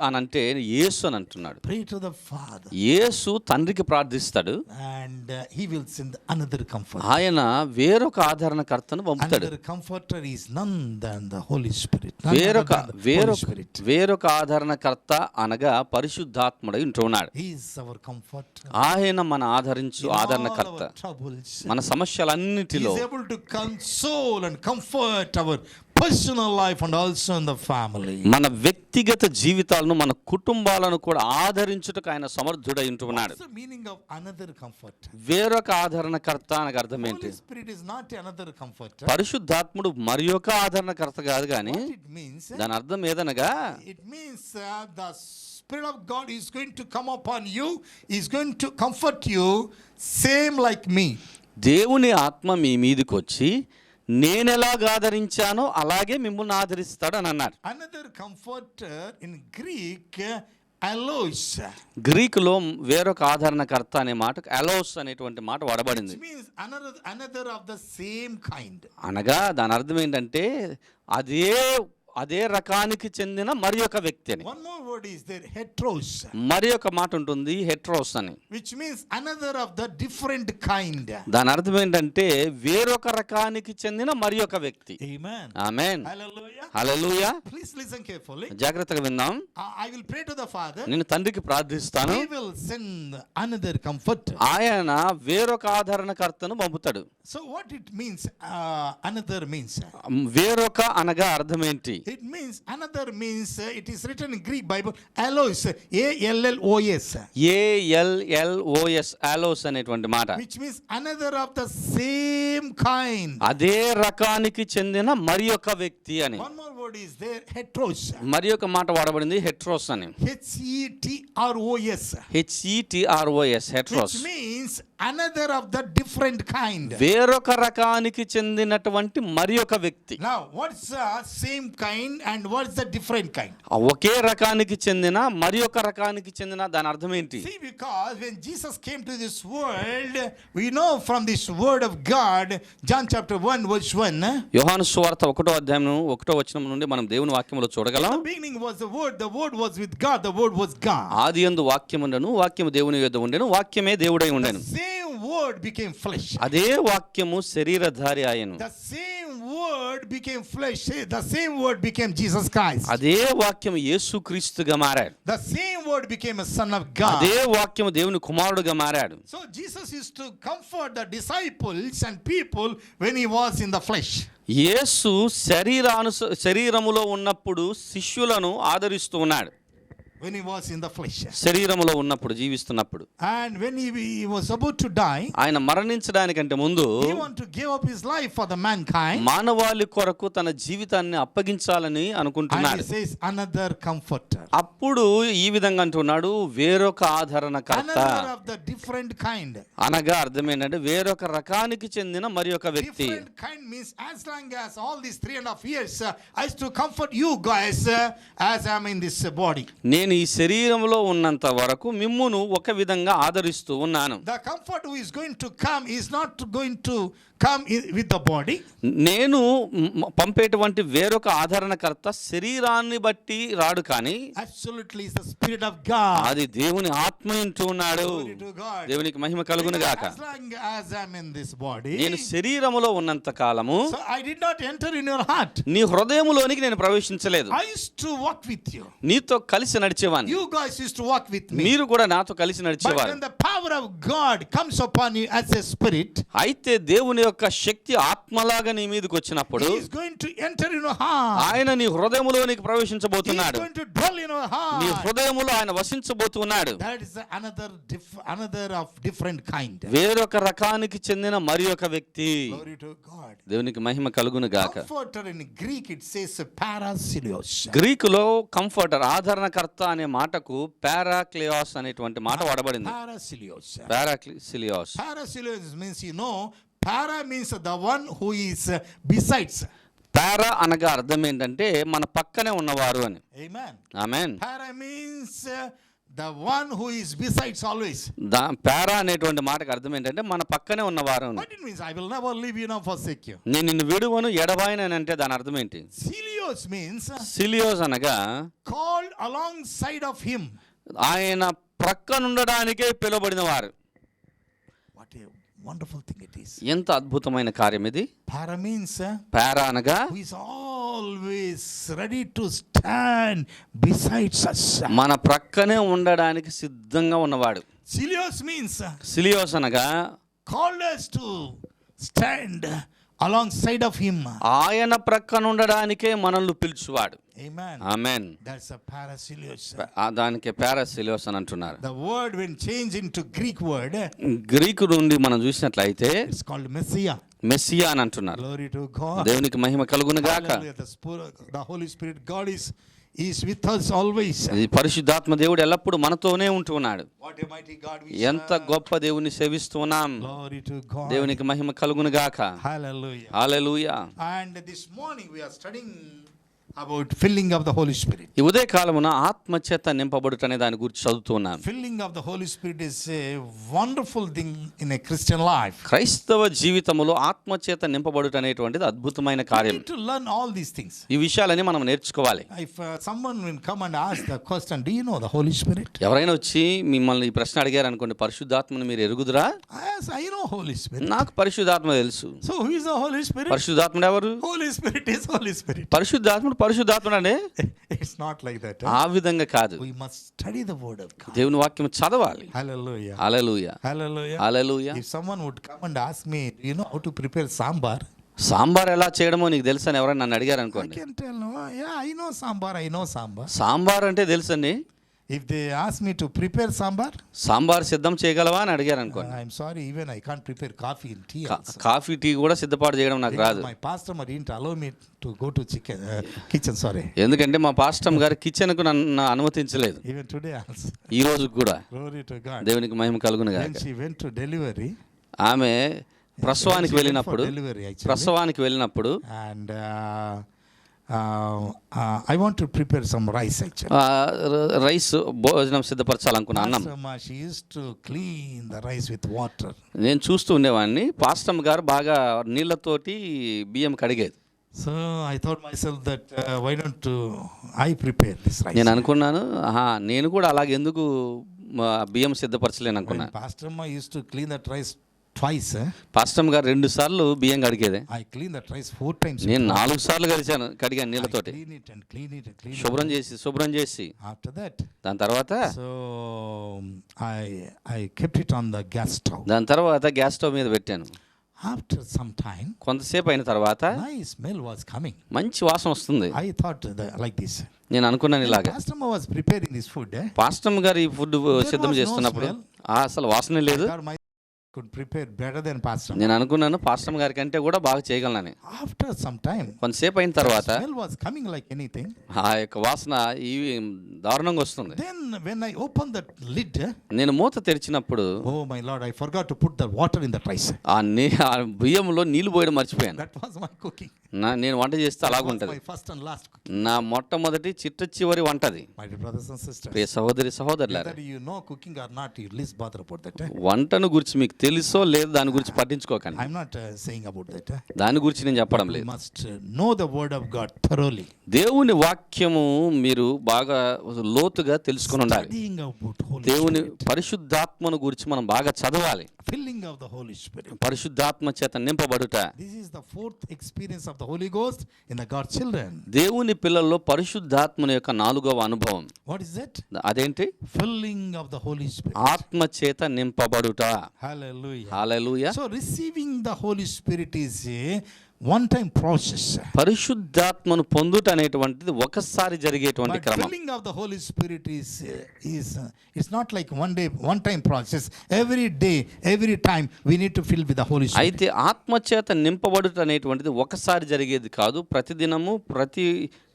అని అంటే యేసు అని అంటున్నాడు. Pray to the Father. యేసు తండ్రికి ప్రార్థిస్తాడు, And he will send another comfort. ఆయన వేరొక ఆదరణకర్తను పంపుతాడు. Another comforter is none than the Holy Spirit. వేరొక ఆదరణకర్త అనగా పరిశుద్ధాత్ముడై ఉంటున్నాడు. He is our comforter. ఆయన మన ఆదరణకర్త. మన సమస్యలన్నిటిలో He is able to console and comfort our personal life and also in the family. మన వ్యక్తిగత జీవితాలను, మన కుటుంబాలను కూడా ఆదరించుటకు ఆయన సమర్థుడై ఉంటున్నాడు. What's the meaning of another comforter? వేరొక ఆదరణకర్త అనగా అర్థం ఏంటి? Holy Spirit is not another comforter. పరిశుద్ధాత్ముడు మరి ఒక ఆదరణకర్త కాదు, కానీ What it means? దాని అర్థం ఏదనగా, It means the Spirit of God is going to come upon you, is going to comfort you, same like me. దేవుని ఆత్మ మీ మీదకి వచ్చి నేనెలాగ ఆదరించానో అలాగే మిమ్మల్ని ఆదరిస్తాడు అని అన్నారు. Another comforter in Greek, allos. గ్రీకులో వేరొక ఆదరణకర్త అనే మాటకు అలోస్ అనేటువంటి మాట వాడబడింది. Which means another of the same kind. అనగా దాని అర్థం ఏంటంటే అదే రకానికి చెందిన మరి ఒక వ్యక్తి అని. One more word is there, heteros. మరి ఒక మాట ఉంటుంది, హెట్రోస్ అని. Which means another of the different kind. దాని అర్థం ఏంటంటే వేరొక రకానికి చెందిన మరి ఒక వ్యక్తి. Amen. Amen. Hallelujah. Hallelujah. Please listen carefully. జాగ్రత్తగా విందాం. I will pray to the Father. నేను తండ్రికి ప్రార్థిస్తాను, He will send another comforter. ఆయన వేరొక ఆదరణకర్తను పంపుతాడు. So what it means, another means? వేరొక అనగా అర్థం ఏంటి? It means, another means, it is written in Greek Bible, allos, A-L-L-O-S. ALLOS, allows అనేటువంటి మాట. Which means another of the same kind. అదే రకానికి చెందిన మరి ఒక వ్యక్తి అని. One more word is there, heteros. మరి ఒక మాట వాడబడింది, హెట్రోస్ అని. H-E-T-R-O-S. HETROS, హెట్రోస్. Which means another of the different kind. వేరొక రకానికి చెందినటువంటి మరి ఒక వ్యక్తి. Now, what's the same kind and what's the different kind? ఒకే రకానికి చెందిన మరి ఒక రకానికి చెందిన దాని అర్థం ఏంటి? See, because when Jesus came to this world, we know from this word of God, John chapter 1 verse 1. యోహాను సువార్త 1వ అధ్యాయం 1వ వచనం నుండి మనం దేవుని వాక్యములో చూడగలం. In the beginning was the word was with God, the word was God. ఆదియందు వాక్యము ఉండెను, వాక్యము దేవుని యొద్ద ఉండెను, వాక్యమే దేవుడై ఉండెను. The same word became flesh. అదే వాక్యము శరీరధారి ఆయను. The same word became flesh. The same word became Jesus Christ. అదే వాక్యము యేసుక్రీస్తుగా మారాడు. The same word became a son of God. అదే వాక్యము దేవుని కుమారుడుగా మారాడు. So Jesus used to comfort the disciples and people when he was in the flesh. యేసు శరీరములో ఉన్నప్పుడు శిష్యులను ఆదరిస్తూ ఉన్నాడు. When he was in the flesh. శరీరములో ఉన్నప్పుడు, జీవిస్తున్నప్పుడు. And when he was about to die, ఆయన మరణించడానికంటే ముందు he wanted to give up his life for the mankind. మానవాళి కొరకు తన జీవితాన్ని అప్పగించాలని And అనుకుంటున్నాడు. he says another comforter. అప్పుడు ఈ విధంగా అంటున్నాడు, వేరొక ఆదరణకర్త. Another of the different kind. అనగా అర్థం ఏంటంటే వేరొక రకానికి చెందిన మరి ఒక వ్యక్తి. Different kind means as long as all these 3.5 years I used to comfort you guys as I am in this body. నేను ఈ శరీరంలో ఉన్నంత వరకు మిమ్మును ఒక విధంగా ఆదరిస్తూ ఉన్నాను. The comfort who is going to come is not going to come with the body. నేను పంపేటువంటి వేరొక ఆదరణకర్త శరీరాన్ని బట్టి రాడు, కానీ Absolutely is the Spirit of God. అది దేవుని ఆత్మ ఉంటూ ఉన్నాడు. Glory to God. దేవునికి మహిమ కలుగును గాక. As long as I am in this body, నేను శరీరములో ఉన్నంత కాలము so I did not enter in your heart. నీ హృదయములోనికి నేను ప్రవేశించలేదు. I used to walk with you. నీతో కలిసి నడిచేవాడిని. You guys used to walk with me. మీరు కూడా నాతో కలిసి But నడిచేవారు. when the power of God comes upon you as a spirit, అయితే దేవుని యొక్క శక్తి ఆత్మలాగా నీ మీదకి వచ్చినప్పుడు he is going to enter in your heart. ఆయన నీ హృదయములోనికి He is ప్రవేశించబోతున్నాడు. going to dwell in your నీ heart. హృదయములో ఆయన వసించబోతున్నాడు. That is another of different kind. వేరొక రకానికి చెందిన మరి ఒక వ్యక్తి. Glory to God. దేవునికి మహిమ కలుగును గాక. Comforter in Greek it says parasilios. గ్రీకులో కంఫర్టర్, ఆదరణకర్త అనే మాటకు పారాక్లియాస్ అనేటువంటి మాట వాడబడింది. Parasilios. పారాక్లియాస్. Parasilios means, para means the one who is besides. పారా అనగా అర్థం ఏంటంటే మన పక్కనే ఉన్నవారు అని. Amen. Amen. Para means The one who is besides always. పారా అనేటువంటి మాటకు అర్థం ఏంటంటే మన పక్కనే ఉన్నవారు. What it means? I will never leave you nor forsake you. నేను నిన్ను విడువను ఎడబాయను అంటే దాని అర్థం ఏంటి? Celios means సిలియోస్ అనగా called alongside of him. ఆయన ప్రక్కనుండడానికే పిలువబడిన వారు. What a wonderful thing it is. ఎంత అద్భుతమైన కార్యం ఇది. Para means పారా అనగా who is always ready to stand besides us. మన ప్రక్కనే ఉండడానికి సిద్ధంగా ఉన్నవాడు. Celios means సిలియోస్ అనగా called us to stand alongside of him. ఆయన ప్రక్కన ఉండడానికే మనల్ని పిలుచువాడు. Amen. Amen. That's a parasilios. దానికి పారాసిలియోస్ అని అంటున్నారు. The word when changed into Greek word, Greek నుండి మనం చూసినట్లయితే it's called Messiah. మెస్సియా అని అంటున్నారు. Glory to God. దేవునికి మహిమ కలుగును గాక. Hallelujah. The Holy Spirit God is with us always. ఈ పరిశుద్ధాత్మ దేవుడు ఎల్లప్పుడూ మనతోనే ఉంటూ ఉన్నాడు. What a mighty God we ఎంత గొప్ప దేవుని సేవిస్తున్నాం. Glory to God. దేవునికి మహిమ కలుగును గాక. Hallelujah. Hallelujah. And this morning we are studying about filling of the Holy Spirit. ఈ ఉదయ కాలమున ఆత్మచేత నింపబడుట అనే దాని గురించి చదువుతున్నాం. Filling of the Holy Spirit is a wonderful thing in a Christian life. క్రైస్తవ జీవితంలో ఆత్మచేత నింపబడుట అనేటువంటిది అద్భుతమైన We కార్యం. need to learn all these things. ఈ విషయాలని మనం నేర్చుకోవాలి. If someone will come and ask the question, do you know the Holy Spirit? ఎవరైనా వచ్చి మిమ్మల్ని ఈ ప్రశ్న అడిగారు అనుకోండి, పరిశుద్ధాత్మను మీరు ఎరుగుదురా? Yes, I know Holy Spirit. నాకు పరిశుద్ధాత్మ తెలుసు. So who is the Holy Spirit? పరిశుద్ధాత్ముడు ఎవరు? Holy Spirit is Holy Spirit. పరిశుద్ధాత్ముడు అంటే It's not like that. ఆ విధంగా కాదు. We must study the word of God. దేవుని వాక్యం చదవాలి. Hallelujah. Hallelujah. Hallelujah. Hallelujah. If someone would come and ask me, do you know how to prepare sambar? Sambar ఎలా చేయడమో నీకు తెలుసా అని ఎవరైనా నన్ను అడిగారు I అనుకోండి. can tell, no, yeah, I know sambar. I know sambar. Sambar అంటే తెలుసండి. If they ask me to prepare sambar, sambar సిద్ధం చేయగలవా అని అడిగారు అనుకోండి. I'm sorry, even I can't prepare coffee and tea also. Coffee tea కూడా సిద్ధపాటు చేయడం నాకు Because రాదు. my pastor didn't allow me to go to kitchen, sorry. ఎందుకంటే మా పాస్టర్ గారు కిచెన్కు నన్ను అనుమతించలేదు. Even today also. ఈ రోజు కూడా Glory to God. దేవునికి మహిమ కలుగును When గాక. she went to delivery, ఆమె ప్రసవానికి she went for వెళ్ళినప్పుడు delivery actually. ప్రసవానికి వెళ్ళినప్పుడు And I want to prepare some rice actually. Rice భోజనం సిద్ధపరచాలనుకున్నా అన్నం. Pastor Ma, she used to clean the rice with water. నేను చూస్తూ ఉండేవాడిని. పాస్టమ్ గారు బాగా నీళ్ళతోటి బియ్యం కడిగేది. So I thought myself that why don't I prepare this rice? నేను అనుకున్నాను, నేను కూడా అలాగే ఎందుకు బియ్యం సిద్ధపరచలేను అనుకున్నా. When Pastor Ma used to clean that rice twice. పాస్టమ్ గారు 2 సార్లు బియ్యం కడిగేదే. I clean that rice 4 times. నేను 4 సార్లు కడిగాను I నీళ్ళతోటి. clean it and clean it and clean శుభ్రం చేసి After that, దాని తర్వాత so I kept it on the gas stove. దాని తర్వాత గ్యాస్ స్టవ్ మీద పెట్టాను. After some time, కొంతసేపు అయిన తర్వాత nice smell was coming. మంచి వాసన వస్తుంది. I thought like this. నేను అనుకున్నాను When ఇలాగా. Pastor Ma was preparing this food, పాస్టమ్ గారు ఈ ఫుడ్ సిద్ధం was no చేస్తున్నప్పుడు smell. అసలు వాసనే లేదు. I thought my could prepare better than Pastor Ma. నేను అనుకున్నాను పాస్టమ్ గారి కంటే కూడా బాగా చేయగలనని. After some time, కొంతసేపు అయిన తర్వాత smell was coming like anything. ఆ యొక్క వాసన ఈ దారుణంగా వస్తుంది. Then when I opened that lid, నేను మూత తెరిచినప్పుడు oh my Lord, I forgot to put the water in the rice. ఆ బియ్యంలో నీళ్లు పోయడం మర్చిపోయాను. That was my cooking. నేను వంట చేస్తే That was అలాగుంటది. my first and last cooking. నా మొట్టమొదటి చివరి వంటది. My dear brothers and sisters, ప్రియ సహోదరులారా, whether you know cooking or not, you least bother about that. వంటను గురించి మీకు తెలుసో లేదు దాని గురించి పట్టించుకోకండి. I'm not saying about that. దాని గురించి నేను చెప్పడం You లేదు. must know the word of God thoroughly. దేవుని వాక్యము మీరు బాగా లోతుగా తెలుసుకొని ఉండాలి. Studying about Holy దేవుని Spirit. పరిశుద్ధాత్మను గురించి మనం బాగా చదవాలి. Filling of the Holy Spirit. పరిశుద్ధాత్మ చేత నింపబడుట. This is the fourth experience of the Holy Ghost in the God's children. దేవుని పిల్లల్లో పరిశుద్ధాత్మని యొక్క 4వ అనుభవం. What is that? అదేంటి? Filling of the Holy Spirit. ఆత్మ చేత నింపబడుట. Hallelujah. Hallelujah. So receiving the Holy Spirit is a one-time process. పరిశుద్ధాత్మను పొందుట అనేటువంటిది ఒకసారి జరిగేటువంటి But క్రమం. filling of the Holy Spirit is it's not like one-time process. Every day, every time we need to fill with the Holy Spirit. అయితే ఆత్మచేత నింపబడుట అనేటువంటిది ఒకసారి జరిగేది కాదు. ప్రతిదినము ప్రతి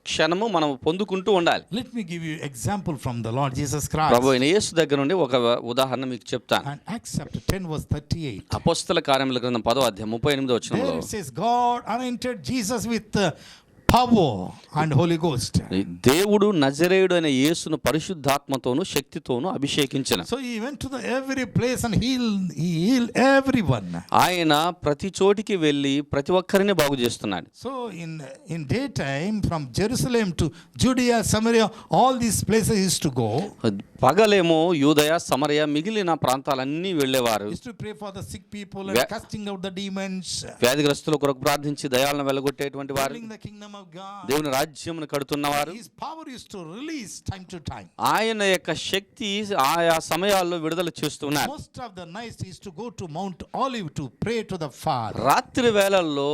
క్షణము మనం పొందుకుంటూ ఉండాలి. Let me give you example from the Lord Jesus Christ. ప్రభు అయిన యేసు దగ్గర నుండి ఒక ఉదాహరణ మీకు చెప్తాను. And Acts chapter 10 verse 38. అపోస్తల కార్యముల గ్రంథం 10వ అధ్యాయం 38వ వచనంలో There it says God anointed Jesus with power and Holy Ghost. దేవుడు నజరేయుడు అనే యేసును పరిశుద్ధాత్మతోను శక్తితోను అభిషేకించిన. So he went to the every place and he healed everyone. ఆయన ప్రతి చోటికి వెళ్ళి ప్రతి ఒక్కరిని బాగు చేస్తున్నాడు. So in daytime from Jerusalem to Judea, Samaria, all these places he used to go. పగలేమో యూదయ సమరయ మిగిలిన ప్రాంతాలన్నీ వెళ్ళేవారు. Used to pray for the sick people and casting out the demons. వ్యాధిగ్రస్తుల కొరకు ప్రార్థించి దయాలను వెలగొట్టేటువంటి వారు, Building the kingdom of God. దేవుని రాజ్యమును కడుతున్నవారు. His power used to release time to time. ఆయన యొక్క శక్తి ఆయా సమయాల్లో విడుదల చేస్తున్నారు. Most of the nights he used to go to Mount Olive to pray to the Father. రాత్రి వేళల్లో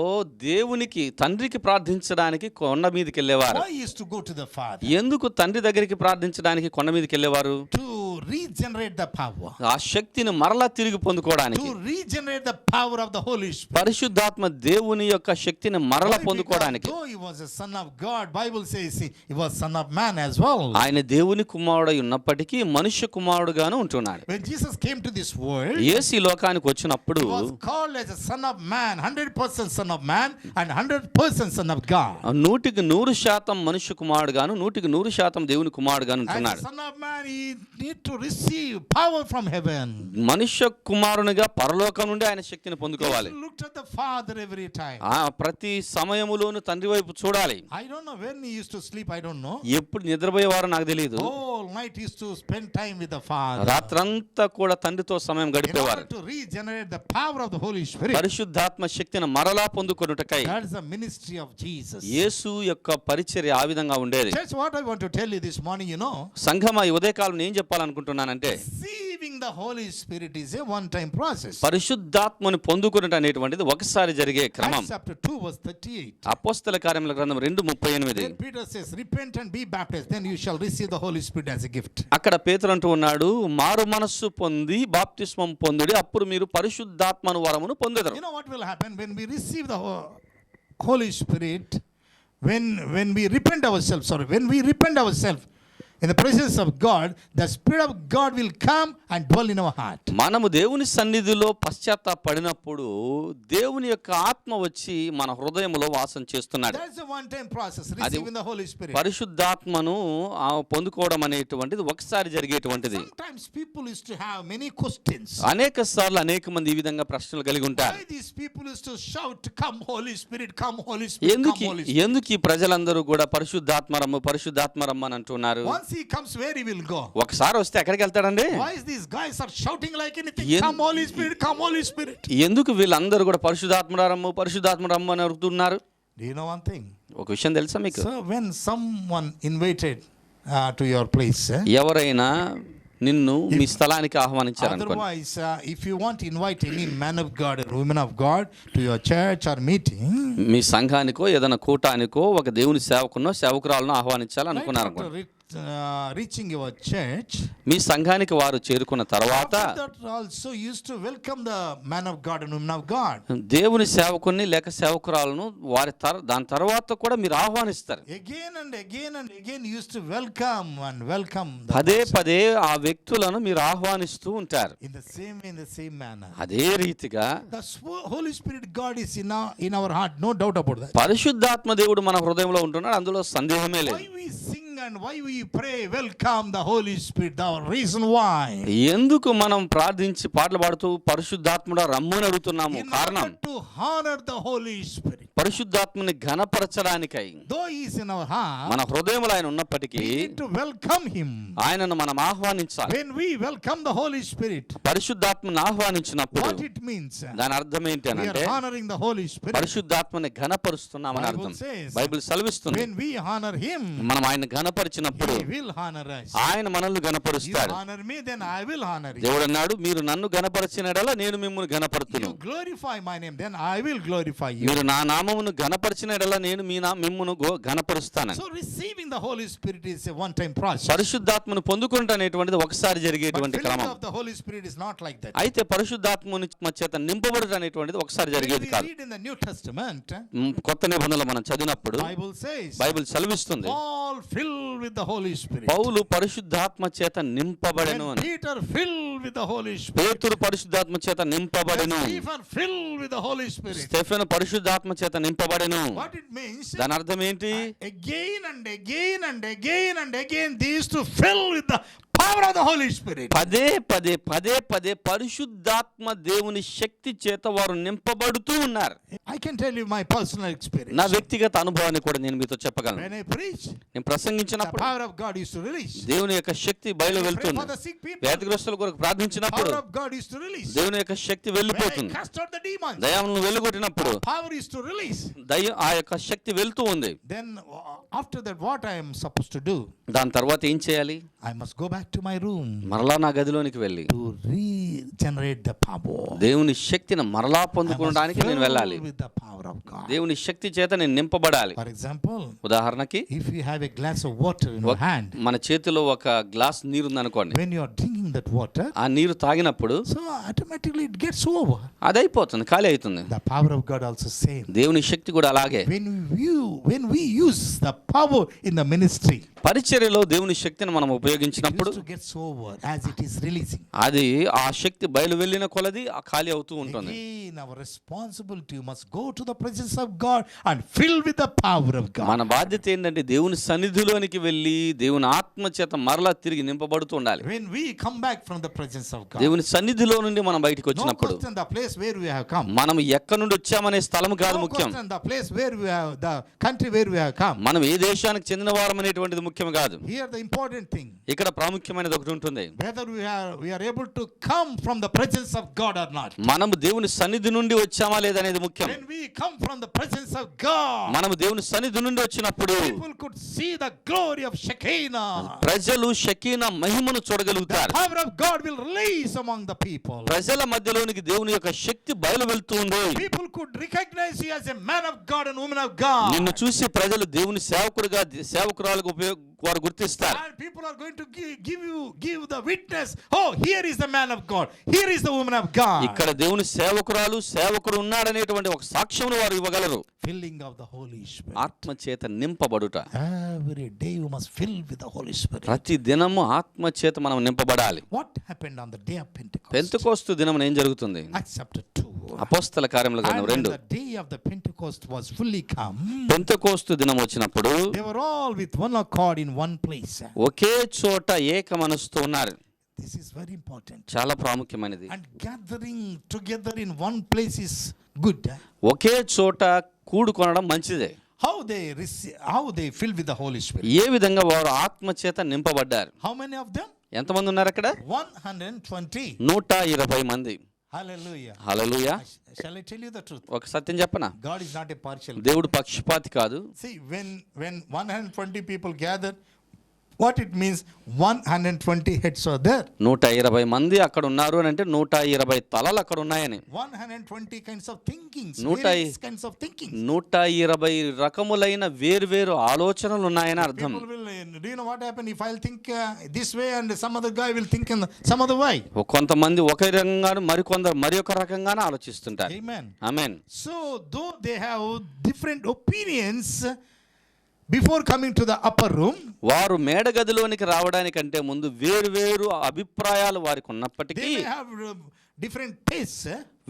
దేవునికి తండ్రికి ప్రార్థించడానికి కొండ మీదకి వెళ్ళేవారు. Why he used to go to the Father? ఎందుకు తండ్రి దగ్గరికి ప్రార్థించడానికి కొండ మీదకి వెళ్ళేవారు? To regenerate the power. ఆ శక్తిని మరలా తిరిగి పొందుకోవడానికి, To regenerate the power of the Holy Spirit. పరిశుద్ధాత్మ దేవుని యొక్క శక్తిని మరలా Why? పొందుకోవడానికి. Because though he was a son of God, Bible says he was son of man as well. ఆయన దేవుని కుమారుడై ఉన్నప్పటికీ మనుష్య కుమారుడుగాను ఉంటున్నాడు. When Jesus came to this world, యేసు ఈ లోకానికి వచ్చినప్పుడు he was called as a son of man, 100% son of man and 100% son of God. 100% మనుష్య కుమారుడుగాను 100% దేవుని కుమారుడుగాను As a ఉంటున్నాడు. son of man, he need to receive power from heaven. మనుష్య కుమారునిగా పరలోకం నుండి ఆయన శక్తిని పొందుకోవాలి. He looked at the Father every time. ప్రతి సమయములోను తండ్రి వైపు చూడాలి. I don't know when he used to sleep, I don't know. ఎప్పుడు నిద్రపోయేవారో నాకు తెలియదు. Whole night he used to spend time with the Father. రాత్రంతా కూడా తండ్రితో సమయం In గడిపేవారు. order to regenerate the power of the Holy Spirit. పరిశుద్ధాత్మ శక్తిని మరలా పొందుకొనుటకై That is the ministry of Jesus. యేసు యొక్క పరిచర్య ఆ విధంగా ఉండేది. Church, what I want to tell you this morning, సంఘమా ఈ ఉదయకాలం నేను చెప్పాలనుకుంటున్నానంటే, receiving the Holy Spirit is a one-time process. పరిశుద్ధాత్మని పొందుకొనుట అనేటువంటిది ఒకసారి జరిగే క్రమం. Acts chapter 2 verse 38. అపోస్తల కార్యముల గ్రంథం 2:38. Then Peter says, repent and be baptized, then you shall receive the Holy Spirit as a gift. అక్కడ పేతురు అంటూ ఉన్నాడు, మారు మనస్సు పొంది బాప్తిస్మం పొందుడి, అప్పుడు మీరు పరిశుద్ధాత్మను వరమును పొందుతారు. You know what will happen when we receive the Holy Spirit? When we repent ourselves in the presence of God, the Spirit of God will come and dwell in our heart. మనము దేవుని సన్నిధిలో పశ్చాత్తాపడినప్పుడు దేవుని యొక్క ఆత్మ వచ్చి మన హృదయంలో వాసం చేస్తున్నాడు. That's a one-time process, receiving the Holy Spirit. పరిశుద్ధాత్మను పొందుకోవడం అనేటువంటిది ఒకసారి జరిగేటువంటిది. Sometimes people used to have many questions. అనేక సార్లు అనేక మంది ఈ విధంగా ప్రశ్నలు కలిగి ఉంటారు. Why these people used to shout, come Holy Spirit, come Holy Spirit, come Holy Spirit. ఎందుకు ఈ ప్రజలందరూ కూడా పరిశుద్ధాత్మ అని అంటున్నారు? Once he comes, where he will go? ఒకసారి వస్తే ఎక్కడికి వెళ్తాడండి? Why is these guys are shouting like anything? Come Holy Spirit, come Holy Spirit. ఎందుకు వీళ్ళందరూ కూడా పరిశుద్ధాత్మ రమ్ము అని అడుగుతున్నారు? Do you know one thing? ఒక విషయం తెలుసా మీకు? So when someone invited to your place, ఎవరైనా నిన్ను మీ స్థలానికి ఆహ్వానించారనుకోండి. Otherwise, if you want to invite any man of God or woman of God to your church or meeting, మీ సంఘానికో ఏదైనా కూటానికో ఒక దేవుని సేవకునో సేవకురాలను ఆహ్వానించాలనుకున్నారు అనుకోండి. reaching your church, మీ సంఘానికి వారు చేరుకున్న తర్వాత that also used to welcome the man of God and woman of God. దేవుని సేవకుని లేక సేవకురాలను దాని తర్వాత కూడా మీరు ఆహ్వానిస్తారు. Again and again used to welcome పదే ఆ వ్యక్తులను మీరు ఆహ్వానిస్తూ ఉంటారు. in the same manner. అదే రీతిగా The Holy Spirit God is in our heart, no doubt about that. పరిశుద్ధాత్మ దేవుడు మన హృదయంలో ఉంటున్నాడు, అందులో సందేహమే లేదు. Why we sing and why we pray, welcome the Holy Spirit, the reason why. ఎందుకు మనం ప్రార్థించి పాటలు పాడుతూ పరిశుద్ధాత్ముడా రమ్మని అడుగుతున్నాము? కారణం, to honor the Holy Spirit. పరిశుద్ధాత్మని ఘనపరచడానికై. Though he is in our heart, మన హృదయంలో ఆయన ఉన్నప్పటికీ we need to welcome him. ఆయనను మనం ఆహ్వానించాలి. When we welcome the Holy Spirit, పరిశుద్ధాత్మను ఆహ్వానించినప్పుడు what it means? దాని అర్థం ఏంటి We అంటే, are honoring the Holy Spirit. పరిశుద్ధాత్మని ఘనపరుస్తున్నామని అర్థం. బైబిల్ సెలవిస్తుంది, when we honor him, మనం ఆయన ఘనపరిచినప్పుడు he will honor us. ఆయన మనల్ని You ఘనపరుస్తాడు. honor me, then I will honor you. దేవుడు అన్నాడు, మీరు నన్ను ఘనపరిచినడలా నేను మిమ్మల్ని ఘనపరుతును. You glorify my name, then I will glorify you. మీరు నా నామమును ఘనపరిచినడలా నేను మిమ్మును ఘనపరుస్తాను. So receiving the Holy Spirit is a one-time process. పరిశుద్ధాత్మను పొందుకుంట అనేటువంటిది ఒకసారి But జరిగేటువంటి filling క్రమం. of the Holy Spirit is not like that. అయితే పరిశుద్ధాత్మని చేత నింపబడుట అనేటువంటిది ఒకసారి When జరిగేది we కాదు. read in the New Testament, కొత్త నిబంధనలో మనం చదివినప్పుడు Bible says, బైబిల్ సెలవిస్తుంది, all filled with the Holy Spirit. పౌలు పరిశుద్ధాత్మ చేత నింపబడెను When అని. Peter filled with the Holy Spirit. పేతురు పరిశుద్ధాత్మ చేత నింపబడెను. Stephen filled with the Holy Spirit. Stephen పరిశుద్ధాత్మ చేత నింపబడెను. What it means? దాని అర్థం ఏంటి? Again and again and again and again they used to fill with the power of the Holy Spirit. పదే పదే పరిశుద్ధాత్మ దేవుని శక్తి చేత వారు నింపబడుతూ ఉన్నారు. I can tell you my personal experience. నా వ్యక్తిగత అనుభవాన్ని కూడా నేను మీతో చెప్పగలను. When I preach, నేను the ప్రసంగించినప్పుడు power of God used to release. దేవుని యొక్క శక్తి బయలు Pray వెళ్తుంది. for the sick people. వ్యాధిగ్రస్తుల కొరకు ప్రార్థించినప్పుడు Power of God used to release. దేవుని యొక్క శక్తి When I వెళ్ళిపోతుంది. cast out the demons, దయ్యాలను వెలుగొట్టినప్పుడు power used to release. ఆ యొక్క శక్తి వెళ్తూ ఉంది. Then after that, what I am supposed to do? దాని తర్వాత ఏం చేయాలి? I must go back to my room మరలా నా గదిలోనికి వెళ్ళి to regenerate the power. దేవుని శక్తిని మరలా I must పొందుకోవడానికి నేను వెళ్ళాలి. fill with the power of God. దేవుని శక్తి చేత నేను నింపబడాలి. For example, ఉదాహరణకి if you have a glass of water in your hand, మన చేతిలో ఒక గ్లాస్ నీరు ఉందనుకోండి. when you are drinking that water, ఆ నీరు తాగినప్పుడు so automatically it gets over. అది అయిపోతుంది, ఖాళీ అవుతుంది. The power of God also same. దేవుని శక్తి కూడా అలాగే. When we use the power in the ministry, పరిచర్యలో దేవుని శక్తిని మనం it ఉపయోగించినప్పుడు used to get over as it is releasing. అది ఆ శక్తి బయలు వెళ్ళిన కొలది ఆ ఖాళీ అవుతూ ఉంటుంది. Again, our responsibility must go to the presence of God and fill with the power of God. మన బాధ్యత ఏంటంటే దేవుని సన్నిధిలోనికి వెళ్ళి దేవుని ఆత్మ చేత మరలా తిరిగి నింపబడుతూ ఉండాలి. When we come back from the presence of God, దేవుని సన్నిధిలో నుండి మనం బయటికి no వచ్చినప్పుడు question the place where we have come. మనం ఎక్కడి నుండి వచ్చామనే స్థలం కాదు No ముఖ్యం. question the place where we have, the country where we have come. మనం ఏ దేశానికి చెందిన వారం అనేటువంటిది ముఖ్యం కాదు. Here the important thing, ఇక్కడ ప్రాముఖ్యమైనది ఒకటి ఉంటుంది. whether we are able to come from the presence of God or not. మనము దేవుని సన్నిధి నుండి వచ్చామా లేదనేది ముఖ్యం. When we come from the presence of God, మనము దేవుని సన్నిధి నుండి వచ్చినప్పుడు people could see the glory of Shekinah. ప్రజలు షకీనా మహిమను The చూడగలుగుతారు. power of God will release among the people. ప్రజల మధ్యలోనికి దేవుని యొక్క శక్తి బయలు వెళ్తూ ఉంది. People could recognize you as a man of God and woman of God. నిన్ను చూసి ప్రజలు దేవుని సేవకుడిగా సేవకురాలుగా వారు గుర్తిస్తారు. And people are going to give the witness. Oh, here is the man of God. Here is the woman of God. ఇక్కడ దేవుని సేవకురాలు సేవకుడు ఉన్నాడనేటువంటి ఒక సాక్ష్యమును వారు ఇవ్వగలరు. Filling of the Holy Spirit. ఆత్మ చేత నింపబడుట. Every day you must fill with the Holy Spirit. ప్రతి దినము ఆత్మ చేత మనం నింపబడాలి. What happened on the day of Pentecost? Pentecost దినమున ఏం జరుగుతుంది? Acts chapter 2. అపోస్తల కార్యముల And గ్రంథం when 2. the day of the Pentecost was fully come, Pentecost దినం వచ్చినప్పుడు they were all with one accord in one place. ఒకే చోట ఏక మనసుతో ఉన్నారు. This is very important. చాలా ప్రాముఖ్యమైనది. And gathering together in one place is good. ఒకే చోట కూడుకొనడం మంచిదే. How they filled with the Holy Spirit? ఏ విధంగా వారు ఆత్మ చేత నింపబడ్డారు? How many of them? ఎంతమంది ఉన్నారు అక్కడ? 120. 120 మంది. Hallelujah. Hallelujah. Shall I tell you the truth? ఒక సత్యం చెప్పనా? God is not a partial. దేవుడు పక్షపాతి కాదు. See, when 120 people gather, what it means, 120 heads are there. 120 మంది అక్కడ ఉన్నారు అని అంటే 120 తలలు అక్కడ ఉన్నాయని. 120 kinds of thinkings, 120 various kinds of thinkings. 120 రకములైన వేర్వేరు ఆలోచనలు ఉన్నాయని అర్థం. People will, do you know what happen if I'll think this way and some other guy will think in some other way? కొంతమంది ఒక రకంగాను మరి ఒక రకంగానే ఆలోచిస్తుంటారు. Amen. Amen. So though they have different opinions before coming to the upper room, వారు మేడగదిలోనికి రావడానికంటే ముందు వేర్వేరు అభిప్రాయాలు వారికి ఉన్నప్పటికీ, they may have different tastes,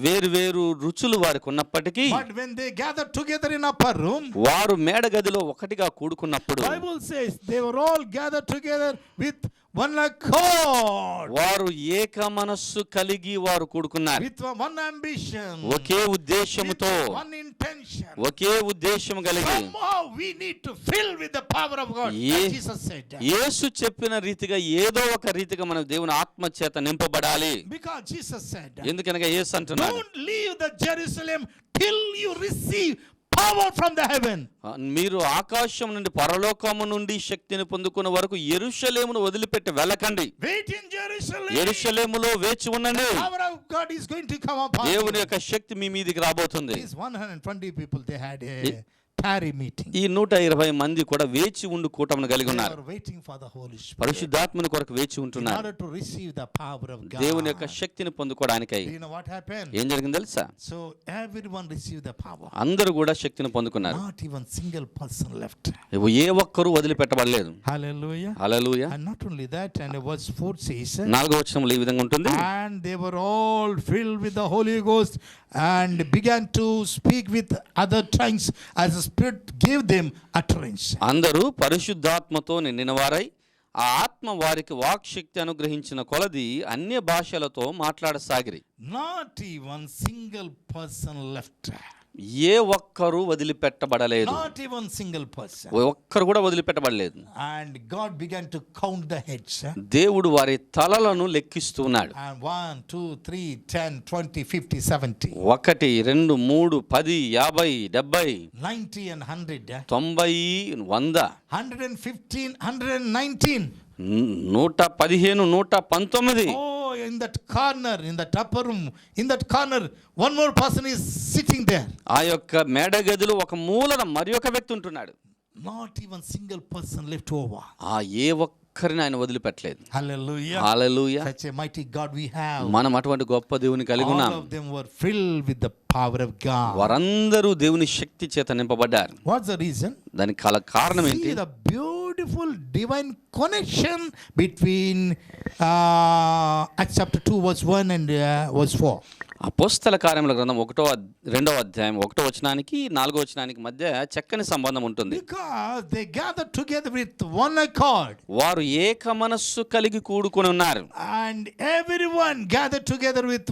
వేర్వేరు రుచులు వారికి ఉన్నప్పటికీ, but when they gather together in upper room, వారు మేడగదిలో ఒకటిగా కూడుకున్నప్పుడు Bible says they were all gathered together with one accord, వారు ఏక మనస్సు కలిగి వారు కూడుకున్నారు. with one ambition, okay ఉద్దేశముతో, with one intention. ఒకే ఉద్దేశం కలిగి. Somehow we need to fill with the power of God, as Jesus said. యేసు చెప్పిన రీతిగా ఏదో ఒక రీతిగా మనం దేవుని ఆత్మ చేత నింపబడాలి. Because Jesus said, ఎందుకనగా యేసు అంటున్నాడు, don't leave the Jerusalem till you receive power from the heaven. మీరు ఆకాశం నుండి పరలోకము నుండి శక్తిని పొందుకునే వరకు యెరూషలేమును వదిలిపెట్టి వెళ్ళకండి. Wait in Jerusalem. యెరూషలేములో వేచి ఉండండి. The power of God is going to come upon you. దేవుని యొక్క శక్తి మీ మీదికి రాబోతుంది. These 120 people, they had a tarry meeting. ఈ 120 మంది కూడా వేచి ఉండు కూటమును కలిగి They ఉన్నారు. are waiting for the Holy Spirit పరిశుద్ధాత్మని కొరకు వేచి in ఉంటున్నారు, order to receive the power of God. దేవుని యొక్క శక్తిని పొందుకోవడానికై. Do you know what happened? ఏం జరిగింది తెలుసా? So everyone received the power. అందరూ కూడా శక్తిని పొందుకున్నారు. Not even single person left. ఏ ఒక్కరూ వదిలిపెట్టబడలేదు. Hallelujah. Hallelujah. And not only that, and verse 4 says, 4వ వచనంలో ఈ విధంగా ఉంటుంది. and they were all filled with the Holy Ghost and began to speak with other tongues as the Spirit gave them utterance. అందరూ పరిశుద్ధాత్మతో నిండిన వారై ఆ ఆత్మ వారికి వాక్శక్తి అనుగ్రహించిన కొలది అన్య భాషలతో మాట్లాడసాగిరి. Not even single person left. ఏ ఒక్కరూ వదిలిపెట్టబడలేదు. Not even single person. ఒక్కరు కూడా వదిలిపెట్టబడలేదు. And God began to count the heads. దేవుడు వారి తలలను లెక్కిస్తున్నాడు. And 1, 2, 3, 10, 20, 50, 70. 1, 2, 3, 10, 50, 70, 90 and 100. 90, 100, 115, 119. 115, 119. Oh, in that corner, in that upper room, in that corner, one more person is sitting there. ఆ యొక్క మేడ గదిలో ఒక మూలన మరి ఒక వ్యక్తి ఉంటున్నాడు. Not even single person left over. ఆ ఏ ఒక్కరిని ఆయన వదిలిపెట్టలేదు. Hallelujah. Hallelujah. Such a mighty God we have. మనం అటువంటి గొప్ప దేవుని కలిగి All ఉన్నాం. of them were filled with the power of God. వారందరూ దేవుని శక్తి చేత నింపబడ్డారు. What's the reason? దానికి కారణం ఏంటి? See the beautiful divine connection between Acts chapter 2 verse 1 and verse 4. అపోస్తల కార్యముల గ్రంథం 2వ అధ్యాయం 1వ వచనానికి 4వ వచనానికి మధ్య చక్కని సంబంధం ఉంటుంది. Because they gathered together with one accord. వారు ఏక మనస్సు కలిగి కూడుకొని ఉన్నారు. And everyone gathered together with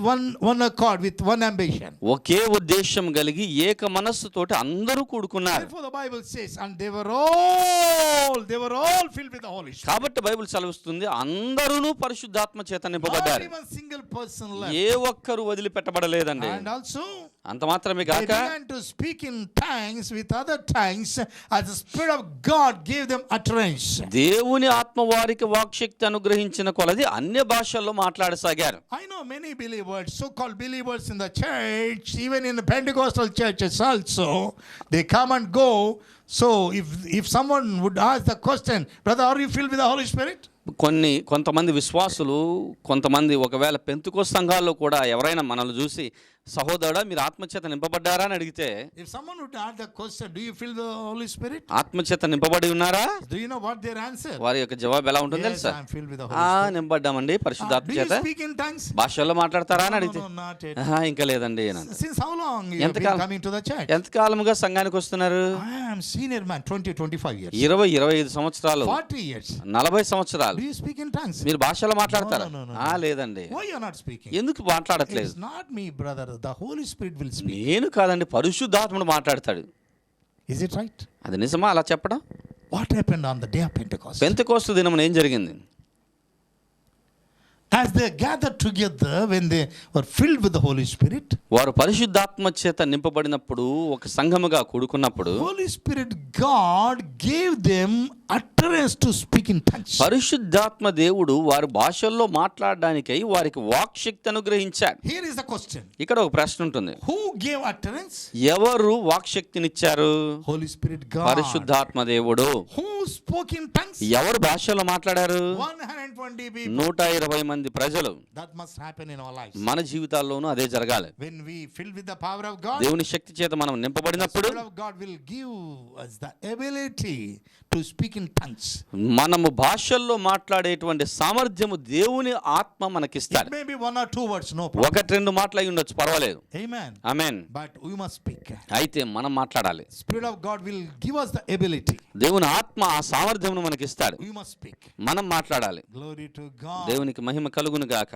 one accord, with one ambition. ఒకే ఉద్దేశం కలిగి ఏక మనస్సుతోటి అందరూ కూడుకున్నారు. Therefore the Bible says, and they were all filled with the Holy Spirit. కాబట్టి బైబిల్ సెలవిస్తుంది అందరూ పరిశుద్ధాత్మ చేత Not నింపబడ్డారు. even single person left. ఏ ఒక్కరు వదిలిపెట్టబడలేదండి. And also అంత మాత్రమే they కాక began to speak in tongues with other tongues as the Spirit of God gave them utterance. దేవుని ఆత్మ వారికి వాక్శక్తి అనుగ్రహించిన కొలది అన్య భాషల్లో మాట్లాడసాగారు. I know many believers, so-called believers in the church, even in the Pentecostal churches also, they come and go. So if someone would ask the question, brother, are you filled with the Holy Spirit? కొంతమంది విశ్వాసులు, కొంతమంది ఒకవేళ పెంతుకోస్తు సంఘాల్లో కూడా ఎవరైనా మనల్ని చూసి సహోదరుడా మీరు ఆత్మచేత నింపబడ్డారా అని అడిగితే, if someone would ask the question, do you feel the Holy Spirit? ఆత్మచేత నింపబడి ఉన్నారా, Do you know what their answer? వారి యొక్క జవాబు ఎలా ఉంటుంది Yes, తెలుసా? I am filled with the Holy Spirit. నింపబడ్డామండి పరిశుద్ధాత్మ Do you చేత. speak in tongues? భాషల్లో మాట్లాడతారా అని అడిగితే, No, not yet. ఇంకా లేదండి అన్నాను. Since how long you have been ఎంతకాలం? coming to the church? ఎంతకాలముగా సంఘానికి వస్తున్నారు? I am senior man, 25 years. 25 సంవత్సరాలు, 40 years. 40 సంవత్సరాలు. Do you speak in tongues? మీరు భాషలో మాట్లాడతారా? No. లేదండి. Why you are not speaking? ఎందుకు మాట్లాడట్లేదు? It's not me, brother. The Holy Spirit will speak. నేను కాదండి, పరిశుద్ధాత్ముడు మాట్లాడతాడు. Is it right? అది నిజమా అలా చెప్పడం? What happened on the day of Pentecost? Pentecost దినమున ఏం జరిగింది? As they gathered together, when they were filled with the Holy Spirit, వారు పరిశుద్ధాత్మ చేత నింపబడినప్పుడు, ఒక సంఘముగా కూడుకున్నప్పుడు, Holy Spirit God gave them utterance to speak in tongues. పరిశుద్ధాత్మ దేవుడు వారి భాషల్లో మాట్లాడడానికై వారికి వాక్శక్తి అనుగ్రహించాడు. Here is the question. ఇక్కడ ఒక ప్రశ్న ఉంటుంది. Who gave utterance? ఎవరు వాక్శక్తినిచ్చారు? Holy Spirit God. పరిశుద్ధాత్మ దేవుడు. Who spoke in tongues? ఎవరు భాషలో మాట్లాడారు? 120 people. 120 మంది ప్రజలు. That must happen in our lives. మన జీవితాల్లోనూ అదే జరగాలి. When we filled with the power of God, దేవుని శక్తి చేత మనం the నింపబడినప్పుడు Spirit of God will give us the ability to speak in tongues. మనము భాషల్లో మాట్లాడేటువంటి సామర్థ్యము దేవుని ఆత్మ మనకిస్తాడు. It may be 1 or 2 words, no problem. 1-2 మాటలు అయి ఉండొచ్చు, పర్వాలేదు. Amen. Amen. But we must speak. అయితే మనం మాట్లాడాలి. Spirit of God will give us the ability. దేవుని ఆత్మ ఆ సామర్థ్యమును మనకిస్తాడు. We must speak. మనం మాట్లాడాలి. Glory to God. దేవునికి మహిమ కలుగును గాక.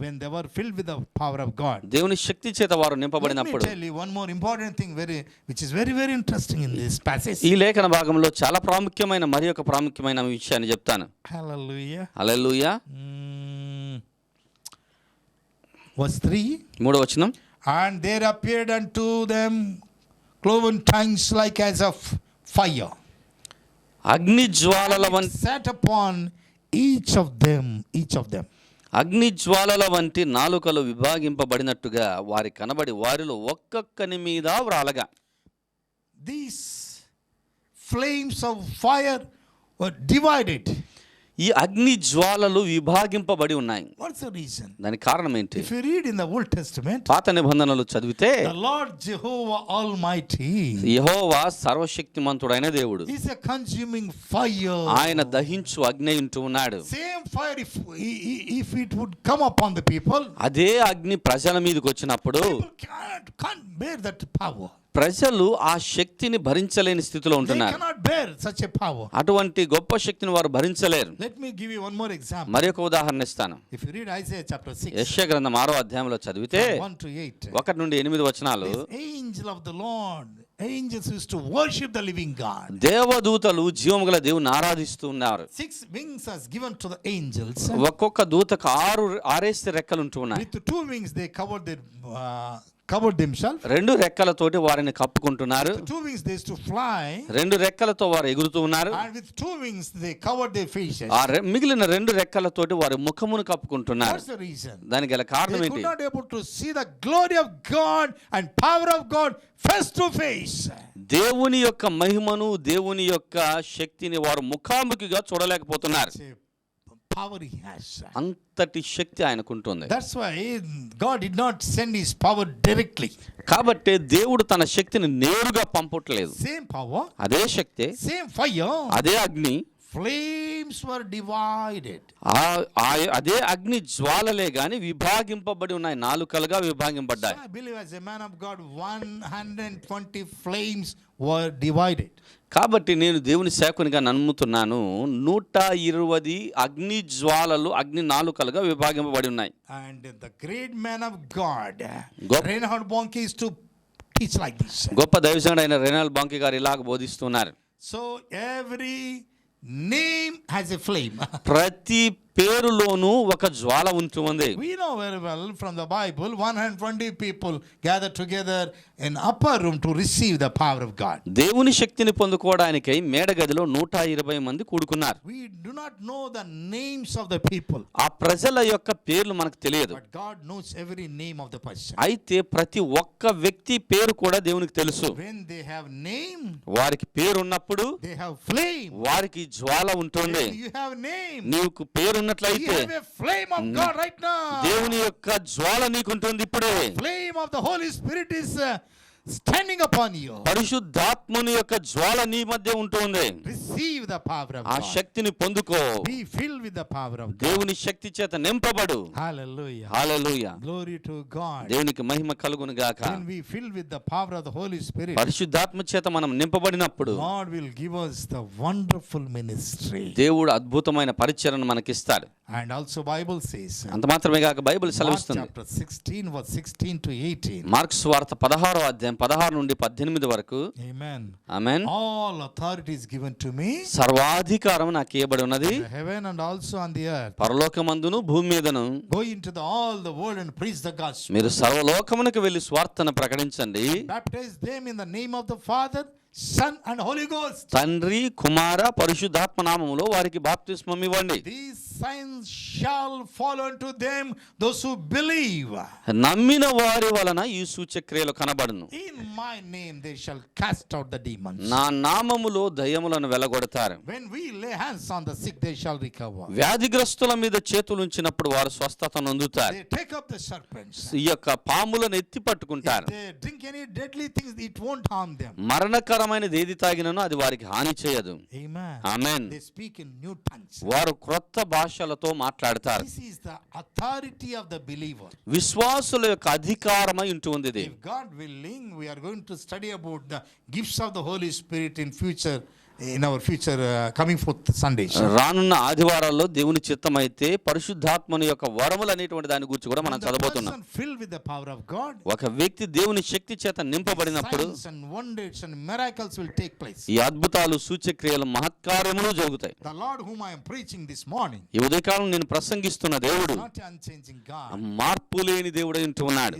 When they were filled with the power of God. దేవుని శక్తి చేత వారు Let me నింపబడినప్పుడు, tell you one more important thing, which is very, very interesting in this passage. ఈ లేఖన భాగంలో చాలా ప్రాముఖ్యమైన మరి ఒక ప్రాముఖ్యమైన విషయాన్ని చెప్తాను. Hallelujah. హల్లెలూయా. Verse 3. 3వ వచనం. And there appeared unto them cloven tongues like as of fire, అగ్ని జ్వాలల వంటి sat upon each of them. అగ్ని జ్వాలల వంటి నాలుకలు విభాగింపబడినట్టుగా వారి కనబడి వారిలో ఒక్కొక్కని మీద వ్రాలగా. these flames of fire were divided. ఈ అగ్ని జ్వాలలు విభాగింపబడి ఉన్నాయి. What's the reason? దానికి కారణం ఏంటి? If you read in the Old Testament, పాత నిబంధనలు చదివితే the Lord Jehovah Almighty యెహోవా సర్వశక్తిమంతుడైన దేవుడు, is a consuming fire. ఆయన దహించు అగ్ని ఉంటూ ఉన్నాడు. Same fire, if it would come upon the people, అదే అగ్ని ప్రజల మీదకి వచ్చినప్పుడు people can't bear that power. ప్రజలు ఆ శక్తిని భరించలేని స్థితిలో They ఉంటున్నారు. cannot bear such a power. అటువంటి గొప్ప శక్తిని వారు భరించలేరు. Let me give you one more example. మరి ఒక ఉదాహరణ ఇస్తాను. If you read Isaiah chapter 6, యెషయా గ్రంథం 6వ అధ్యాయంలో చదివితే 1 to 8, 1 నుండి 8 వచనాలు, this angel of the Lord, angels used to worship the living God. దేవదూతలు జీవము గల దేవుని ఆరాధిస్తూ ఉన్నారు. 6 wings are given to the angels. ఒక్కొక్క దూతకు ఆరేసి రెక్కలు ఉంటూ ఉన్నాయి. With 2 wings they covered themselves. 2 రెక్కలతోటి వారిని కప్పుకుంటున్నారు. With 2 wings they used to fly. 2 రెక్కలతో వారు ఎగురుతూ ఉన్నారు. And with 2 wings they covered their faces. మిగిలిన 2 రెక్కలతోటి వారి ముఖమును కప్పుకుంటున్నారు. What's the reason? దానికి గల కారణం They ఏంటి? could not able to see the glory of God and power of God face to face. దేవుని యొక్క మహిమను, దేవుని యొక్క శక్తిని వారు ముఖాముఖిగా చూడలేకపోతున్నారు. Power he has. అంతటి శక్తి ఆయనకుంటుంది. That's why God did not send his power directly. కాబట్టి దేవుడు తన శక్తిని నేరుగా పంపట్లేదు. Same power, అదే శక్తి, same fire, అదే అగ్ని, flames were divided. అదే అగ్ని జ్వాలలే గాని విభాగింపబడి ఉన్నాయి, 4 కలుగా విభాగింపబడ్డాయి. So I believe as a man of God 120 flames were divided. కాబట్టి నేను దేవుని సేవకునిగా నమ్ముతున్నాను, 120 అగ్ని జ్వాలలు, అగ్ని 4 కలుగా విభాగింపబడి ఉన్నాయి. And the great man of God, Go- Reinhard Bonnke, is to teach like this. గొప్ప దైవజనుడైన రెనాల్డ్ బాంకి గారు ఇలాగ బోధిస్తున్నారు. So every name has a flame. ప్రతి పేరులోనూ ఒక జ్వాల ఉంటుంది. We know very well from the Bible 120 people gathered together in upper room to receive the power of God. దేవుని శక్తిని పొందుకోవడానికై మేడగదిలో 120 మంది కూడుకున్నారు. We do not know the names of the people, ఆ ప్రజల యొక్క పేర్లు మనకు తెలియదు. but God knows every name of the person. అయితే ప్రతి ఒక్క వ్యక్తి పేరు కూడా దేవునికి తెలుసు. When they have name, వారికి పేరు ఉన్నప్పుడు they have flame. వారికి జ్వాల ఉంటుంది. When you have name, నీకు పేరు you ఉన్నట్లయితే have a flame of God right now. దేవుని యొక్క జ్వాల నీకుంటుంది ఇప్పుడే. Flame of the Holy Spirit is standing upon you. పరిశుద్ధాత్మని యొక్క జ్వాల నీ మధ్య ఉంటుంది. Receive the power of ఆ God. శక్తిని పొందుకో. Be filled with the power of God. దేవుని శక్తి చేత నింపబడు. Hallelujah. Hallelujah. Glory to God. దేవునికి మహిమ కలుగును గాక. When we filled with the power of the Holy Spirit, పరిశుద్ధాత్మ చేత మనం నింపబడినప్పుడు God will give us the wonderful ministry. దేవుడు అద్భుతమైన పరిచర్యను మనకిస్తాడు. And also Bible says, అంత మాత్రమే కాక బైబిల్ Mark సెలవిస్తుంది. chapter 16 verse 16 to 18. మార్క్స్ వార్త 16వ అధ్యాయం 16 నుండి 18 వరకు. Amen. Amen. All authority is given to me సర్వాధికారం నాకు ఇవ్వబడి ఉన్నది, in heaven and also on the earth. పరలోకమందును భూమి మీదను. Go into all the world and preach the gospel. మీరు సర్వలోకమునకు వెళ్ళి స్వార్థను ప్రకటించండి. Baptize them in the name of the Father, Son and Holy Ghost. తండ్రి, కుమార, పరిశుద్ధాత్మ నామములో వారికి బాప్తిస్మం ఇవ్వండి. These signs shall follow unto them those who believe. నమ్మిన వారి వలన ఈ సూచక్రియలు కనబడును. In my name they shall cast out the demons. నా నామములో దయ్యములను వెలగొడతారు. When we lay hands on the sick, they shall recover. వ్యాధిగ్రస్తుల మీద చేతులు ఉంచినప్పుడు వారు స్వస్థత నొందుతారు. They take up the serpents. ఈ యొక్క పాములను ఎత్తి పట్టుకుంటారు. If they drink any deadly things, it won't harm them. మరణకరమైనది ఏది తాగినను అది వారికి హాని చేయదు. Amen. Amen. They speak in new tongues. వారు క్రొత్త భాషలతో మాట్లాడతారు. This is the authority of the believer. విశ్వాసుల యొక్క అధికారమై ఉంటుంది ఇది. If God willing, we are going to study about the gifts of the Holy Spirit in our future coming forth Sundays. రానున్న ఆదివారాల్లో దేవుని చిత్తమైతే పరిశుద్ధాత్మని యొక్క వరములు అనేటువంటి దాని గురించి కూడా మనం When the చదవబోతున్నాం. person filled with the power of God, ఒక వ్యక్తి దేవుని శక్తి చేత నింపబడినప్పుడు signs and wonders and miracles will take place. ఈ అద్భుతాలు, సూచక్రియలు, మహత్కార్యములు జరుగుతాయి. The Lord whom I am preaching this morning ఈ ఉదయకాలం నేను ప్రసంగిస్తున్న దేవుడు is not unchanging God. మార్పు లేని దేవుడు అంటూ ఉన్నాడు.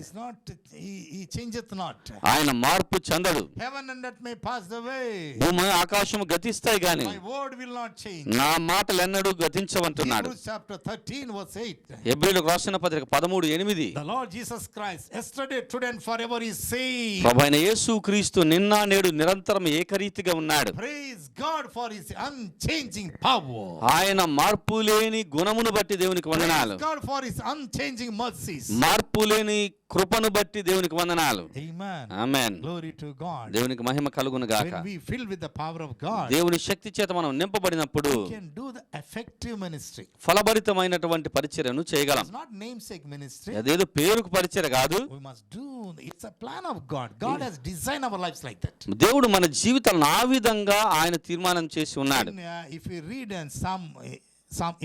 He changeth not. ఆయన మార్పు చెందడు. Heaven and earth may pass away, భూమి ఆకాశము గతిస్తాయి గాని My word will not change. నా మాటలు ఎన్నడూ గతించవంటున్నాడు. Hebrews chapter 13 verse 8. హెబ్రీయులకు రాసిన పత్రిక 13:8. The Lord Jesus Christ, yesterday, today and forever is same. ప్రభువైన యేసు క్రీస్తు నిన్న నేడు నిరంతరం ఏకరీతిగా ఉన్నాడు. Praise God for his unchanging power. ఆయన మార్పు లేని గుణమును బట్టి దేవునికి వందనాలు. Praise God for his unchanging mercies. మార్పు లేని కృపను బట్టి దేవునికి వందనాలు. Amen. Amen. Glory to God. దేవునికి మహిమ కలుగును గాక. When we filled with the power of God, దేవుని శక్తి చేత మనం నింపబడినప్పుడు we can do the effective ministry. ఫలభరితమైనటువంటి పరిచర్యను చేయగలం. It's not namesake ministry. అదేదో పేరుకు పరిచర్య కాదు. We must do. It's a plan of God. God has designed our lives like that. దేవుడు మన జీవితాలను ఆ విధంగా ఆయన తీర్మానం చేసి ఉన్నాడు. If we read in Psalm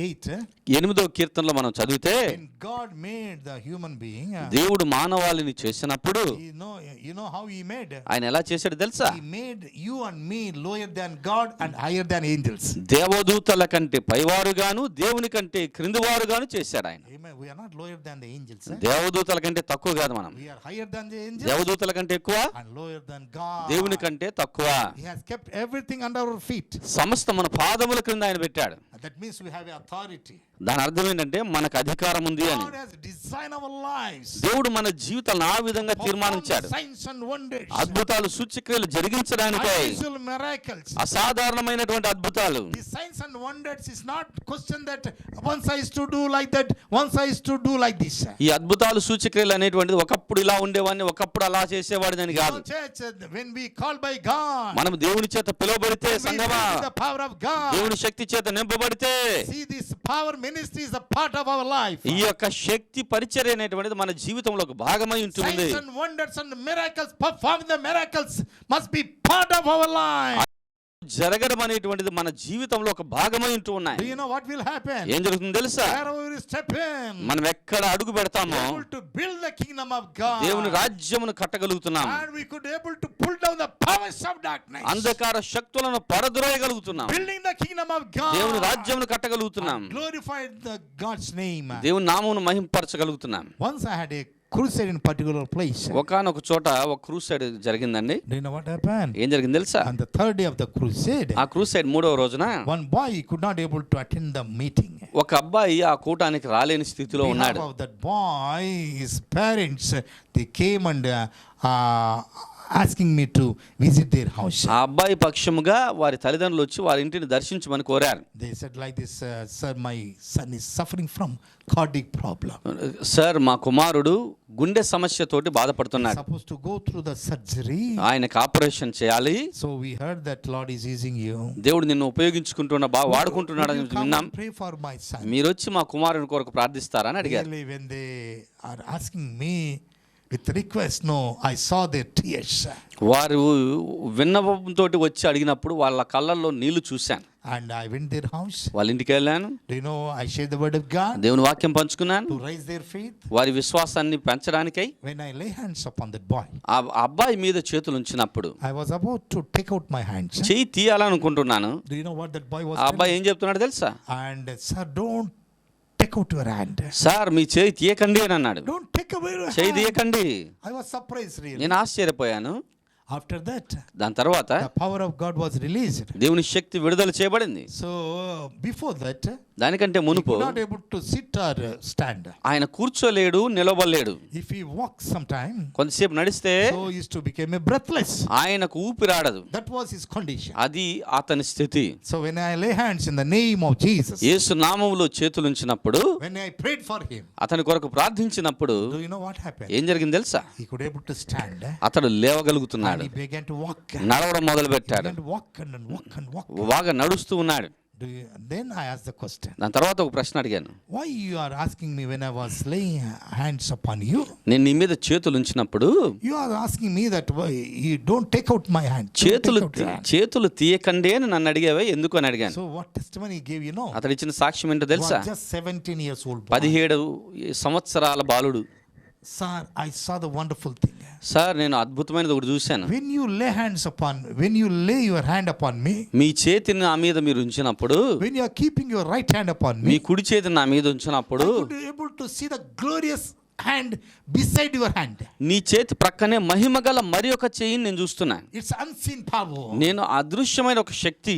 8, 8వ కీర్తనలో మనం చదివితే when God made the human being, దేవుడు మానవాళిని చేసినప్పుడు you know how he made? ఆయన ఎలా చేశాడు తెలుసా? He made you and me lower than God and higher than angels. దేవదూతల కంటే పైవారుగాను దేవుని కంటే క్రిందివారుగాను చేశాడు ఆయన. Amen. We are not lower than the angels. దేవదూతల కంటే తక్కువ కాదు మనం. We are higher than the angels దేవదూతల కంటే ఎక్కువ, and lower than God. దేవుని కంటే తక్కువ. He has kept everything under our feet. సమస్త మన పాదముల క్రింద ఆయన పెట్టాడు. That means we have authority. దాని అర్థం ఏంటంటే మనకు అధికారం ఉంది అని. God has designed our lives. దేవుడు మన జీవితాలను ఆ విధంగా తీర్మానించాడు. Signs and wonders. అద్భుతాలు సూచక్రియలు జరిగించడానికై, Unusual miracles. అసాధారణమైనటువంటి అద్భుతాలు. The signs and wonders is not question that once I used to do like that, once I used to do like this. ఈ అద్భుతాలు సూచక్రియలు అనేటువంటిది ఒకప్పుడు ఇలా ఉండేవాడిని, ఒకప్పుడు అలా చేసేవాడిని కాదు. Church, when we call by God, మనం దేవుని చేత పిలువబడితే సంగమా, the power of God, దేవుని శక్తి చేత నింపబడితే, see this power ministry is a part of our life. ఈ యొక్క శక్తి పరిచర్య అనేటువంటిది మన జీవితంలో ఒక భాగమై ఉంటుంది. Signs and wonders and miracles, performing the miracles must be part of our life. జరగడం అనేటువంటిది మన జీవితంలో ఒక భాగమై ఉంటూ ఉన్నాయి. Do you know what will happen? ఏం జరుగుతుంది తెలుసా? Wherever we step in, మనం ఎక్కడ అడుగు పెడతామో able to build the kingdom of God. దేవుని రాజ్యమును కట్టగలుగుతున్నాం. And we could able to pull down the powers of darkness. అంధకార శక్తులను పరద్రోయగలుగుతున్నాం. Building the kingdom of God. దేవుని రాజ్యమును కట్టగలుగుతున్నాం. Glorify the God's name. దేవుని నామమును మహింపరచగలుగుతున్నాం. Once I had a crusade in particular place. ఒకానొక చోట ఒక క్రూసైడ్ జరిగిందండి. Do you know what happened? ఏం జరిగింది తెలుసా? On the third day of the crusade, ఆ క్రూసైడ్ 3వ రోజున one boy could not able to attend the meeting. ఒక అబ్బాయి ఆ కూటానికి రాలేని స్థితిలో ఉన్నాడు. Behalf of that boy, his parents, they came and asking me to visit their house. ఆ అబ్బాయి పక్షముగా వారి తల్లిదండ్రులు వచ్చి వారి ఇంటిని దర్శించమని కోరారు. They said like this, sir, my son is suffering from cardiac problem. Sir, మా కుమారుడు గుండె సమస్యతోటి బాధపడుతున్నాడు. Supposed to go through the surgery. ఆయనకు ఆపరేషన్ చేయాలి. So we heard that Lord is using you. దేవుడు నిన్ను ఉపయోగించుకుంటున్నా వాడుకుంటున్నాడని విన్నాం. Pray for my son. మీరు వచ్చి మా కుమారుని కొరకు ప్రార్థిస్తారని అడిగారు. Really, when they are asking me with request, no, I saw their tears. వారు విన్నపంతో వచ్చి అడిగినప్పుడు వాళ్ళ కళ్ళల్లో నీళ్లు చూశాను. And I went their house. వాళ్ళ ఇంటికి వెళ్ళాను. Do you know, I shared the word of God దేవుని వాక్యం పంచుకున్నాను. to raise their faith. వారి విశ్వాసాన్ని పెంచడానికై When I lay hands upon that boy, ఆ అబ్బాయి మీద చేతులు ఉంచినప్పుడు I was about to take out my hands. చెయ్యి తీయాలనుకుంటున్నాను. Do you know what that boy was ఆ అబ్బాయి telling? ఏం చెప్తున్నాడు తెలుసా? And sir, don't take out your hand. Sir, మీ చేయి తీయకండి అని అన్నాడు. Don't take away your చేయి hand. తీయకండి. I was surprised really. నేను ఆశ్చర్యపోయాను. After that, దాని తర్వాత the power of God was released. దేవుని శక్తి విడుదల చేయబడింది. So before that, దానికంటే he మునుపు could not able to sit or stand. ఆయన కూర్చోలేడు, నిలబడలేడు. If he walks sometime, కొంతసేపు నడిస్తే so he used to become a breathless. ఆయనకు ఊపిరాడదు. That was his condition. అది అతని స్థితి. So when I lay hands in the name of Jesus, యేసు నామములో చేతులుంచినప్పుడు, when I prayed for him, అతని కొరకు ప్రార్థించినప్పుడు do you know what happened? ఏం జరిగింది తెలుసా? He could able to stand. అతడు లేవగలుగుతున్నాడు. And he began to walk. నడవడం మొదలు He పెట్టాడు. began to walk and walk and walk. బాగా నడుస్తూ ఉన్నాడు. Then I asked the question. దాని తర్వాత ఒక ప్రశ్న అడిగాను. Why you are asking me when I was laying hands upon you? నేను నీ మీద చేతులు ఉంచినప్పుడు You are asking me that why you don't take out my hand. Don't చేతులు take out your hand. చేతులు తీయకండి అని నన్ను అడిగావే, ఎందుకు అని అడిగాను. So what testimony he gave, you know? అతడు ఇచ్చిన సాక్ష్యం ఏంటో He తెలుసా? was just 17 years old boy. 17 సంవత్సరాల బాలుడు. Sir, I saw the wonderful thing. Sir, నేను అద్భుతమైనది ఒకటి చూశాను. When you lay your hand upon me, మీ చేతిని నా మీద మీరు ఉంచినప్పుడు, when you are keeping your right hand upon me me, కుడి చేతిని నా మీద ఉంచినప్పుడు I could be able to see the glorious hand beside your hand. నీ చేతి ప్రక్కనే మహిమగల మరి ఒక చెయ్యిని నేను చూస్తున్నాను. It's unseen power. నేను అదృశ్యమైన ఒక శక్తి.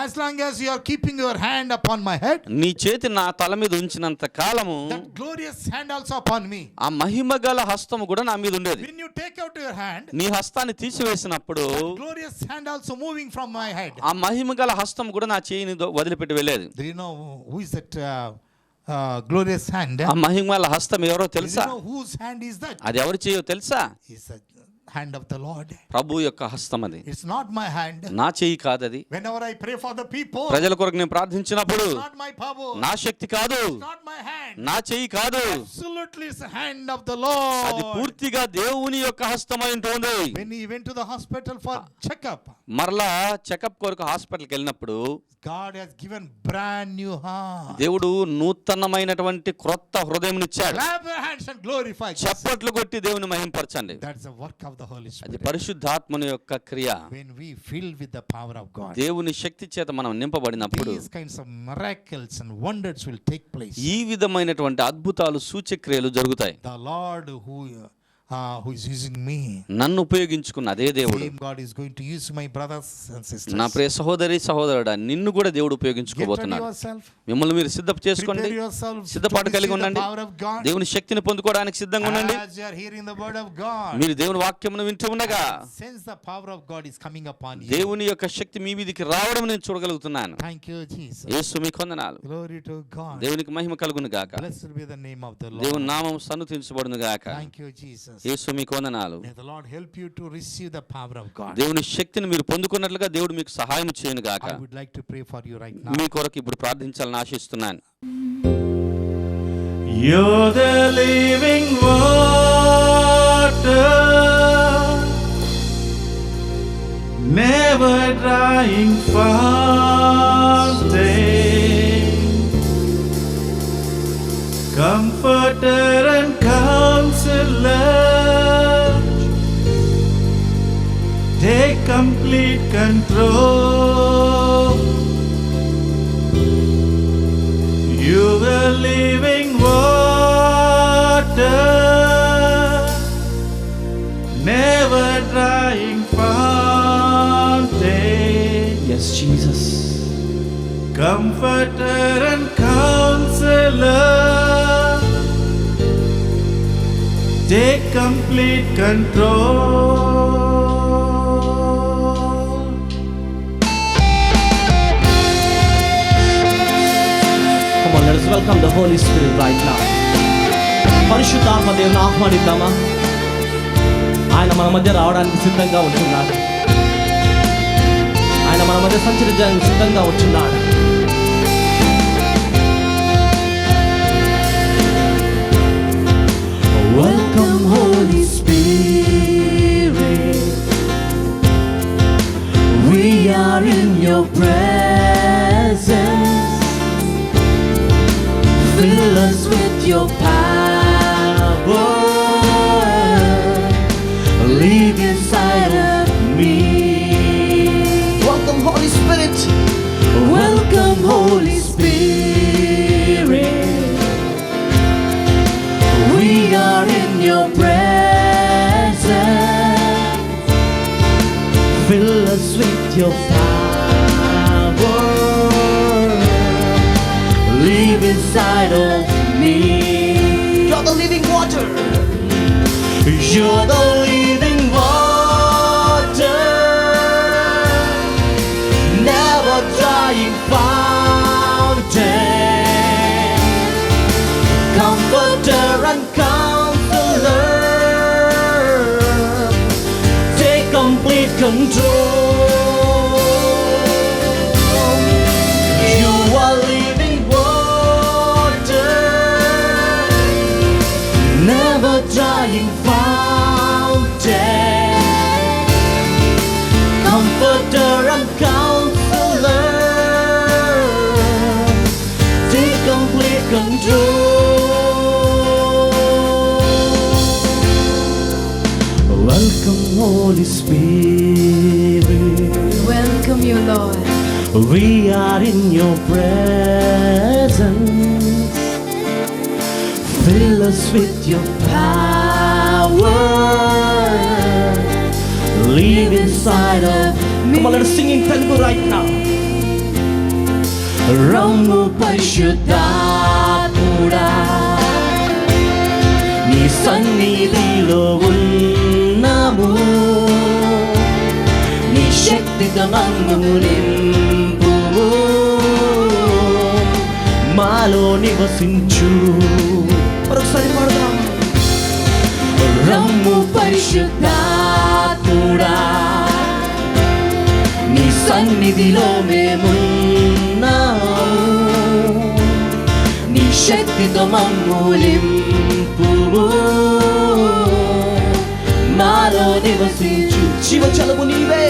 As long as you are keeping your hand upon my head, నీ చేతి నా తల మీద ఉంచినంత కాలము that glorious hand also upon me. ఆ మహిమగల హస్తము కూడా నా మీద ఉండేది. When you take out your hand, నీ హస్తాన్ని తీసివేసినప్పుడు glorious hand also moving from my head. ఆ మహిమగల హస్తం కూడా నా చేయిని వదిలిపెట్టి వెళ్ళేది. Do you know who is that glorious hand? ఆ మహిమగల హస్తం ఎవరో Do you తెలుసా? know whose hand is that? అది ఎవరి చేయో తెలుసా? It's the hand of the Lord. ప్రభు యొక్క హస్తం అది. It's not my hand. నా చెయ్యి కాదది. Whenever I pray for the people, ప్రజల కొరకు నేను ప్రార్థించినప్పుడు it's not my power. నా శక్తి కాదు, It's not my hand. నా చెయ్యి కాదు, Absolutely, it's the hand of the అది Lord. పూర్తిగా దేవుని యొక్క హస్తమై ఉంటుంది. When he went to the hospital for checkup, మరలా చెకప్ కొరకు హాస్పిటల్కి వెళ్ళినప్పుడు God has given brand new heart. దేవుడు నూతనమైనటువంటి క్రొత్త హృదయం ఇచ్చాడు. Clap your hands and glorify Jesus. చప్పట్లు కొట్టి దేవుని మహింపరచండి. That's the work of the Holy అది Spirit. పరిశుద్ధాత్మని యొక్క క్రియ. When we filled with the power of God, దేవుని శక్తి చేత మనం నింపబడినప్పుడు these kinds of miracles and wonders will take place. ఈ విధమైనటువంటి అద్భుతాలు సూచక్రియలు జరుగుతాయి. The Lord who is using me, నన్ను ఉపయోగించుకున్న అదే దేవుడు same God is going to use my brothers and sisters. నా ప్రియ సహోదరి సహోదరుడా, నిన్ను కూడా దేవుడు Get ready ఉపయోగించుకోబోతున్నాడు. yourself. మిమ్మల్ని మీరు సిద్ధం చేసుకోండి. Prepare yourself to సిద్ధపాటు కలిగి receive the ఉండండి. power of God. దేవుని శక్తిని పొందుకోవడానికి సిద్ధంగా ఉండండి. As you are hearing the word of God, మీరు దేవుని వాక్యమును వింటూ ఉండగా sense the power of God is coming upon you. దేవుని యొక్క శక్తి మీ మీదికి రావడం నేను చూడగలుగుతున్నాను. Thank you, Jesus. యేసు మీకు వందనాలు. Glory to God. దేవునికి మహిమ కలుగును గాక. Blessed be the name of the దేవుని Lord. నామం సన్నుతించబడును గాక. Thank you, Jesus. యేసు మీకు వందనాలు. May the Lord help you to receive the power of God. దేవుని శక్తిని మీరు పొందుకున్నట్లుగా దేవుడు మీకు సహాయం చేయను గాక. I would like to pray for you right now. మీ కొరకు ఇప్పుడు ప్రార్థించాలని ఆశిస్తున్నాను. You're the living water, never drying fountain, comforter and counselor, take complete control. You are living water, never drying fountain. Yes, Jesus. Comforter and counselor, take complete control. Come on, let us welcome the Holy Spirit right now. పరిశుద్ధాత్మ దేవుని ఆహ్వానిద్దామా? ఆయన మన మధ్య రావడానికి సిద్ధంగా ఉంటున్నాడు. ఆయన మన మధ్య సంచరించడానికి సిద్ధంగా ఉంటున్నాడు. Welcome, Holy Spirit. We are in your presence. Fill us with your power. Live inside of me. Welcome, Holy Spirit. Welcome, Holy Spirit. We are in your presence. Fill us with your power. Live inside of me. You're the living water. You're the living water, never drying fountain, comforter and counselor, take complete control. You are living water, never drying fountain, comforter and counselor, take complete control. Welcome, Holy Spirit. Welcome you, Lord. We are in your presence. Fill us with your power. Live inside of me. Come on, let's sing in Telugu right now. Rammu Parishudhatmuda, నీ సన్నిధిలో ఉన్నాము, నీ శక్తితో నన్ను నింపుము, మాలో నివసించు. మరొకసారి పాడదాం. రమ్ము పరిశుద్ధాత్ముడా, నీ సన్నిధిలో మేమున్నాము, నీ శక్తితో మమ్ము నింపుము, మాలో నివసించు. జీవజలము నీవే,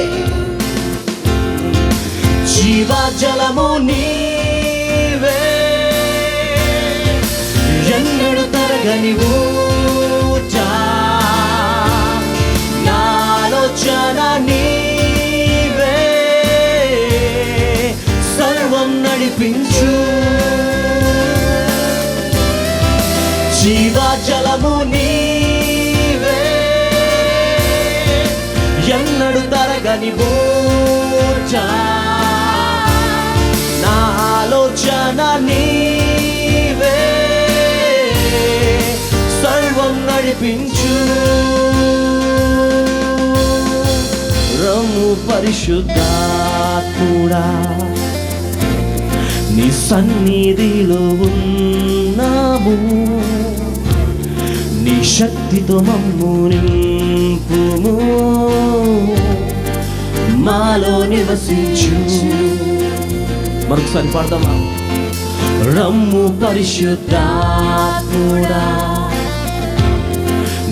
జీవజలము నీవే, ఎన్నడు తరగని ఊర్జా, నా ఆలోచన నీవే, సర్వం నడిపించు. జీవజలము నీవే, ఎన్నడు తరగని ఊర్జా, నా ఆలోచన నీవే, సర్వం నడిపించు. రమ్ము పరిశుద్ధాత్ముడా, నీ సన్నిధిలో ఉన్నాము, నీ శక్తితో మమ్ము నింపుము, మాలో నివసించు. మరొకసారి పాడదామా. రమ్ము పరిశుద్ధాత్ముడా,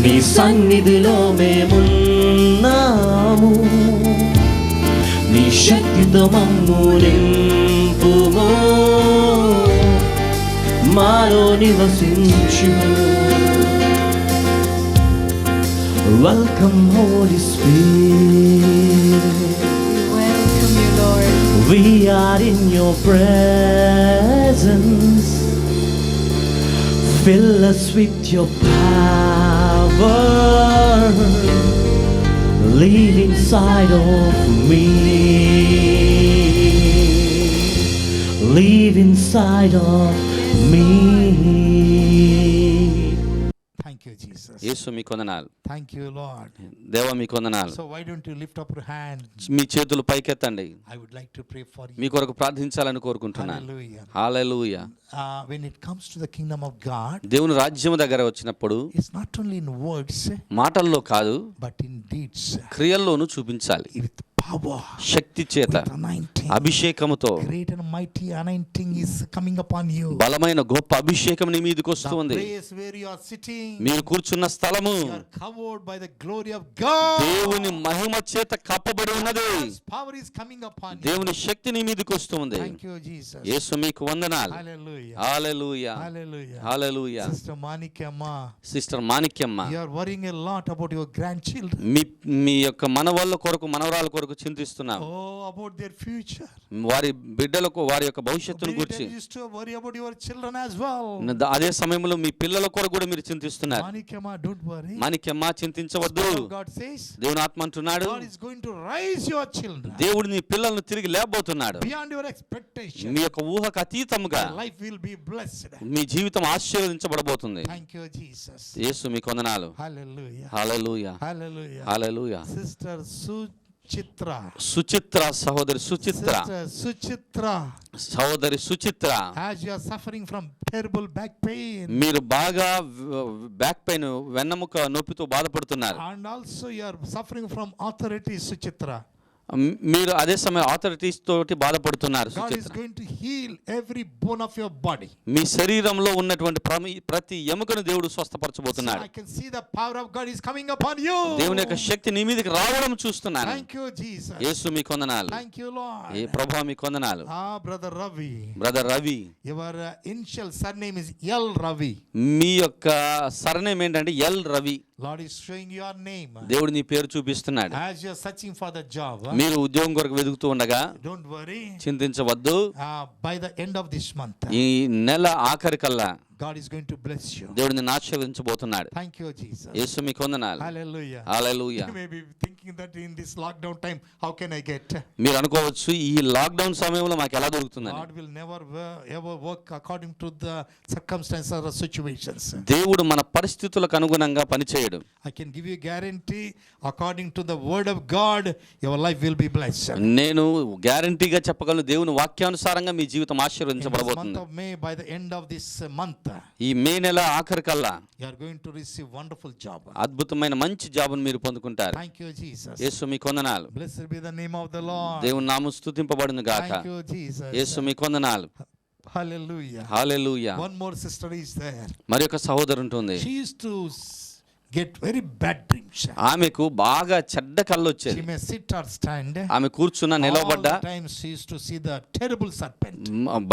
నీ సన్నిధిలో మేమున్నాము, నీ శక్తితో మమ్ము నింపుము, మాలో నివసించు. Welcome Holy Spirit, Welcome you, Lord. we are in your presence. Fill us with your power. Live inside of me. Live inside of me. Thank you, Jesus. యేసు మీకు వందనాలు. Thank you, Lord. దేవా మీకు వందనాలు. So why don't you lift up your hand? మీ చేతులు పైకెత్తండి. I would like to pray for you. మీ కొరకు ప్రార్థించాలని కోరుకుంటున్నాను. Hallelujah. Hallelujah. When it comes to the kingdom of God, దేవుని రాజ్యం దగ్గర వచ్చినప్పుడు it's not only in words, మాటల్లో కాదు, but in deeds, క్రియల్లోనూ చూపించాలి. with power, శక్తి చేత, with anointing. అభిషేకముతో. Great and mighty anointing is coming upon you. బలమైన గొప్ప అభిషేకం నీ మీదకి The వస్తుంది. place where you are sitting, మీరు కూర్చున్న స్థలము you are covered by the glory of God. దేవుని మహిమ చేత కప్పబడి ఉన్నది. God's power is coming upon you. దేవుని శక్తి నీ మీదకి వస్తుంది. Thank you, Jesus. యేసు మీకు వందనాలు. Hallelujah. Hallelujah. Hallelujah. Hallelujah. Sister Manikama, sister Manikyamma, you are worrying a lot about your grandchildren. మీ యొక్క మనవళ్ళ కొరకు మనవరాల కొరకు చింతిస్తున్నాం. Oh, about their future. వారి బిడ్డలకు వారి యొక్క భవిష్యత్తును Many గురించి. times you used to worry about your children as well. అదే సమయంలో మీ పిల్లల కొరకు కూడా మీరు చింతిస్తున్నారు. Manikama, don't worry. Manikyamma చింతించవద్దు. God says, దేవుని ఆత్మ అంటున్నాడు, God is going to raise your children దేవుడు నీ పిల్లలను తిరిగి లేబోతున్నాడు. beyond your expectation. మీ యొక్క ఊహకు అతీతముగా Your life will be blessed. మీ జీవితం ఆశీర్వదించబడబోతుంది. Thank you, Jesus. యేసు మీకు వందనాలు. Hallelujah. హల్లెలూయా. Hallelujah. హల్లెలూయా. Sister Suchitra. సుచిత్ర సహోదరి సుచిత్ర, Sister Suchitra, సహోదరి Suchitra, as you are suffering from terrible back pain, మీరు బాగా బ్యాక్ పెయిన్ వెన్నముక నొప్పితో బాధపడుతున్నారు. and also you are suffering from arthritis, Suchitra. మీరు అదే సమయం ఆథరిటీస్ తోటి బాధపడుతున్నారు. God is going to heal every bone of your body. మీ శరీరంలో ఉన్నటువంటి ప్రతి ఎముకను దేవుడు So స్వస్థపరచబోతున్నాడు. I can see the power of God is coming upon you. దేవుని యొక్క శక్తి నీ మీదకి రావడం చూస్తున్నాను. Thank you, Jesus. యేసు మీకు వందనాలు. Thank you, Lord. ప్రభువా మీకు వందనాలు. Brother Ravi, brother Ravi, your initial surname is L. Ravi. మీ యొక్క సర్నేమ్ ఏంటంటే L Ravi. Lord is showing your name. దేవుడు నీ పేరు చూపిస్తున్నాడు. As you are searching for the job, మీరు ఉద్యోగం కొరకు వెతుకుతూ ఉండగా don't worry. చింతించవద్దు. By the end of this month, ఈ నెల ఆఖరికల్లా God is going to bless you. దేవుడు నిన్ను ఆశీర్వదించబోతున్నాడు. Thank you, Jesus. యేసు మీకు వందనాలు. Hallelujah. Hallelujah. You may be thinking that in this lockdown time, how can I get? మీరు అనుకోవచ్చు ఈ lockdown సమయంలో మాకు ఎలా దొరుకుతుందని. God will never ever work according to the circumstances or situations. దేవుడు మన పరిస్థితులకు అనుగుణంగా పనిచేయడు. I can give you guarantee according to the word of God, your life will be blessed. నేను గ్యారంటీగా చెప్పగలను దేవుని వాక్యానుసారంగా మీ జీవితం In this ఆశీర్వదించబడబోతుంది. month of May, by the end of this month, ఈ మే నెల ఆఖరికల్లా you are going to receive wonderful job. అద్భుతమైన మంచి జాబును మీరు పొందుకుంటారు. Thank you, Jesus. యేసు మీకు వందనాలు. Blessed be the name of the Lord. దేవుని నామం స్తుతింపబడును గాక. Thank you, Jesus. యేసు మీకు వందనాలు. Hallelujah. Hallelujah. One more sister is there. మరి ఒక సహోదరు ఉంటుంది. She used to get very bad dreams. ఆమెకు బాగా చెడ్డ కళ్ళు వచ్చేది. She may sit or stand. ఆమె కూర్చున్న All నిలవబడ్డా the time she used to see the terrible serpent.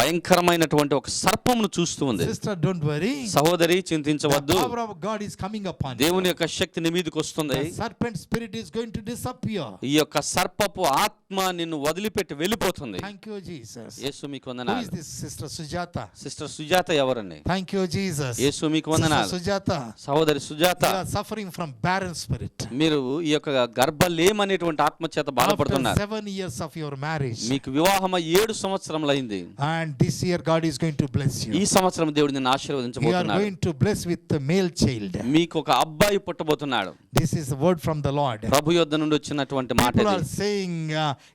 భయంకరమైనటువంటి ఒక సర్పమును చూస్తూ ఉంది. Sister, don't worry. సహోదరి The చింతించవద్దు. power of God is coming upon you. దేవుని యొక్క శక్తి నీ మీదకి వస్తుంది. The serpent spirit is going to disappear. ఈ యొక్క సర్పపు ఆత్మ నిన్ను వదిలిపెట్టి వెళ్ళిపోతుంది. Thank you, Jesus. యేసు మీకు Who is వందనాలు. this Sister Sujata? Sister Sujatha ఎవరండి? Thank you, Jesus. యేసు మీకు Sister వందనాలు. Sujata, సహోదరి Sujatha, you are suffering from barren spirit. మీరు ఈ యొక్క గర్భలేం అనేటువంటి ఆత్మ చేత After బాధపడుతున్నారు. 7 years of your marriage, మీకు వివాహం 7 సంవత్సరములైంది. and this year God is going to bless ఈ you. సంవత్సరం దేవుడు నిన్ను You are ఆశీర్వదించబోతున్నాడు. going to bless with the male child. మీకు ఒక అబ్బాయి పుట్టబోతున్నాడు. This is a word from the Lord. ప్రభు యొద్ద నుండి వచ్చినటువంటి మాట People are ఇది. saying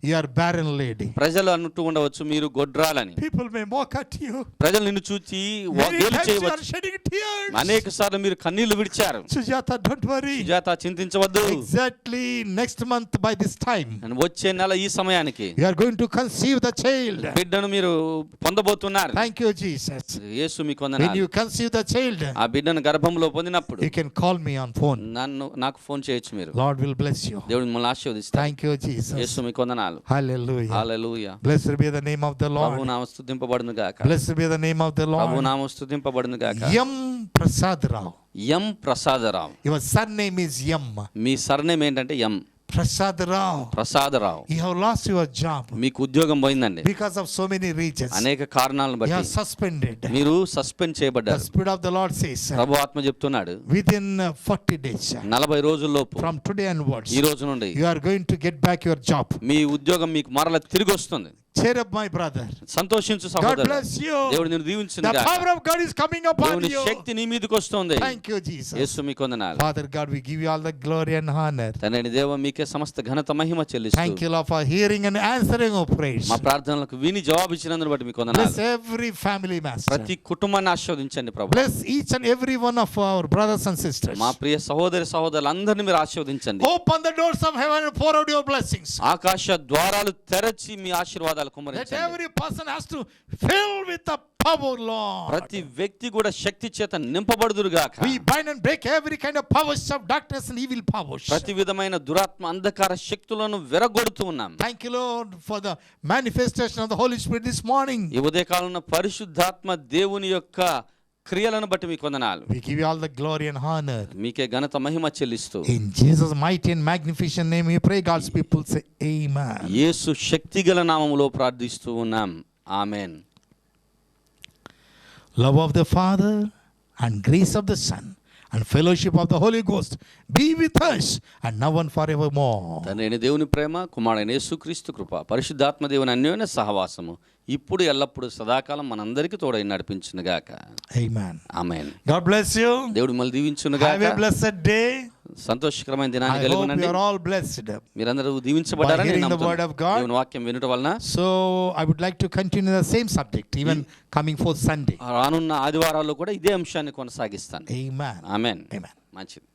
you are barren lady. ప్రజలు అంటూ ఉండవచ్చు మీరు గొడ్రాలని. People may mock at you. ప్రజలు నిన్ను చూచి Many గేలి times you are చేయవచ్చు. shedding tears. అనేక సార్లు మీరు కన్నీళ్లు విడిచారు. Sujata, don't worry. Sujatha చింతించవద్దు. Exactly next month by this time, వచ్చే నెల ఈ సమయానికి you are going to conceive the child. బిడ్డను మీరు పొందబోతున్నారు. Thank you, Jesus. యేసు మీకు When వందనాలు. you conceive the child, ఆ బిడ్డను గర్భంలో పొందినప్పుడు you can call me on phone. నాకు ఫోన్ చేయొచ్చు మీరు. Lord will bless you. దేవుడు మిమ్మల్ని ఆశీర్వదిస్తాడు. Thank you, Jesus. యేసు మీకు వందనాలు. Hallelujah. Hallelujah. Blessed be the name of the Prabhu Lord. నామం స్తుతింపబడును గాక. Blessed be the name of the Prabhu Lord. నామం స్తుతింపబడును గాక. Yam Prasad Rao. M Prasadarao. Your surname is Yam. Me surname ఏంటంటే ఎం Prasad Rao. Prasadarao. You have lost your job మీకు ఉద్యోగం పోయిందండి. because of so many reasons. అనేక కారణాలను You are బట్టి suspended. మీరు suspend The చేయబడ్డారు. Spirit of the Lord says, ప్రభు ఆత్మ చెప్తున్నాడు within 40 days, 40 రోజుల్లోపు from today onwards, ఈ రోజు నుండి you are going to get back your job. మీ ఉద్యోగం మీకు మరల తిరిగి వస్తుంది. Cheer up, my brother. సంతోషించు God సహోదరు. bless you. దేవుడు నిన్ను దీవించును The గాక. power of God is coming upon దేవుని you. శక్తి నీ మీదకి వస్తుంది. Thank you, Jesus. యేసు మీకు వందనాలు. Father God, we give you all the glory and honor. తండ్రి దేవ మీకే సమస్త ఘనత మహిమ చెల్లిస్తూ Thank you, Lord, for hearing and answering our prayers. మా ప్రార్థనలకు విని జవాబు ఇచ్చినందుకు బట్టి మీకు Bless వందనాలు. every family, Master. ప్రతి కుటుంబాన్ని ఆశీర్వదించండి ప్రభు. Bless each and every one of our brothers and sisters. మా ప్రియ సహోదరులందరినీ మీరు ఆశీర్వదించండి. Open the doors of heaven and pour out your blessings. ఆకాశ ద్వారాలు తెరచి మీ ఆశీర్వాదాలు That కుమ్మరించండి. every person has to fill with the power, Lord. ప్రతి వ్యక్తి కూడా శక్తి చేత నింపబడుదురు గాక. We bind and break every kind of powers of darkness and evil powers. ప్రతి విధమైన దురాత్మ అంధకార శక్తులను విరగొడుతూ ఉన్నాం. Thank you, Lord, for the manifestation of the Holy Spirit this morning. ఈ ఉదయకాలంలో పరిశుద్ధాత్మ దేవుని యొక్క క్రియలను బట్టి మీకు వందనాలు. We give you all the glory and honor. మీకే ఘనత మహిమ చెల్లిస్తూ In Jesus' mighty and magnificent name we pray. God's people say amen. యేసు శక్తిగల నామములో ప్రార్థిస్తూ ఉన్నాం. ఆమేన్. Love of the Father and grace of the Son and fellowship of the Holy Ghost be with us and now and forevermore. తండ్రి దేవుని ప్రేమ, కుమారుడైన యేసుక్రీస్తు కృప, పరిశుద్ధాత్మ దేవుని అన్యోన్య సహవాసము ఇప్పుడు ఎల్లప్పుడు సదాకాలం మనందరికీ తోడై నడిపించును గాక. Amen. Amen. God bless you. దేవుడు మిమ్మల్ని దీవించును Have a గాక. blessed day. సంతోషకరమైన దినాన్ని I కలిగి hope ఉండండి. you are all blessed. మీరందరూ దీవించబడ్డారని By hearing నేను the word of God. దేవుని వాక్యం వినుట వలన So I would like to continue the same subject even coming forth Sunday. రానున్న ఆదివారాల్లో కూడా ఇదే అంశాన్ని కొనసాగిస్తాను. Amen. ఆమేన్. Amen. మంచిది.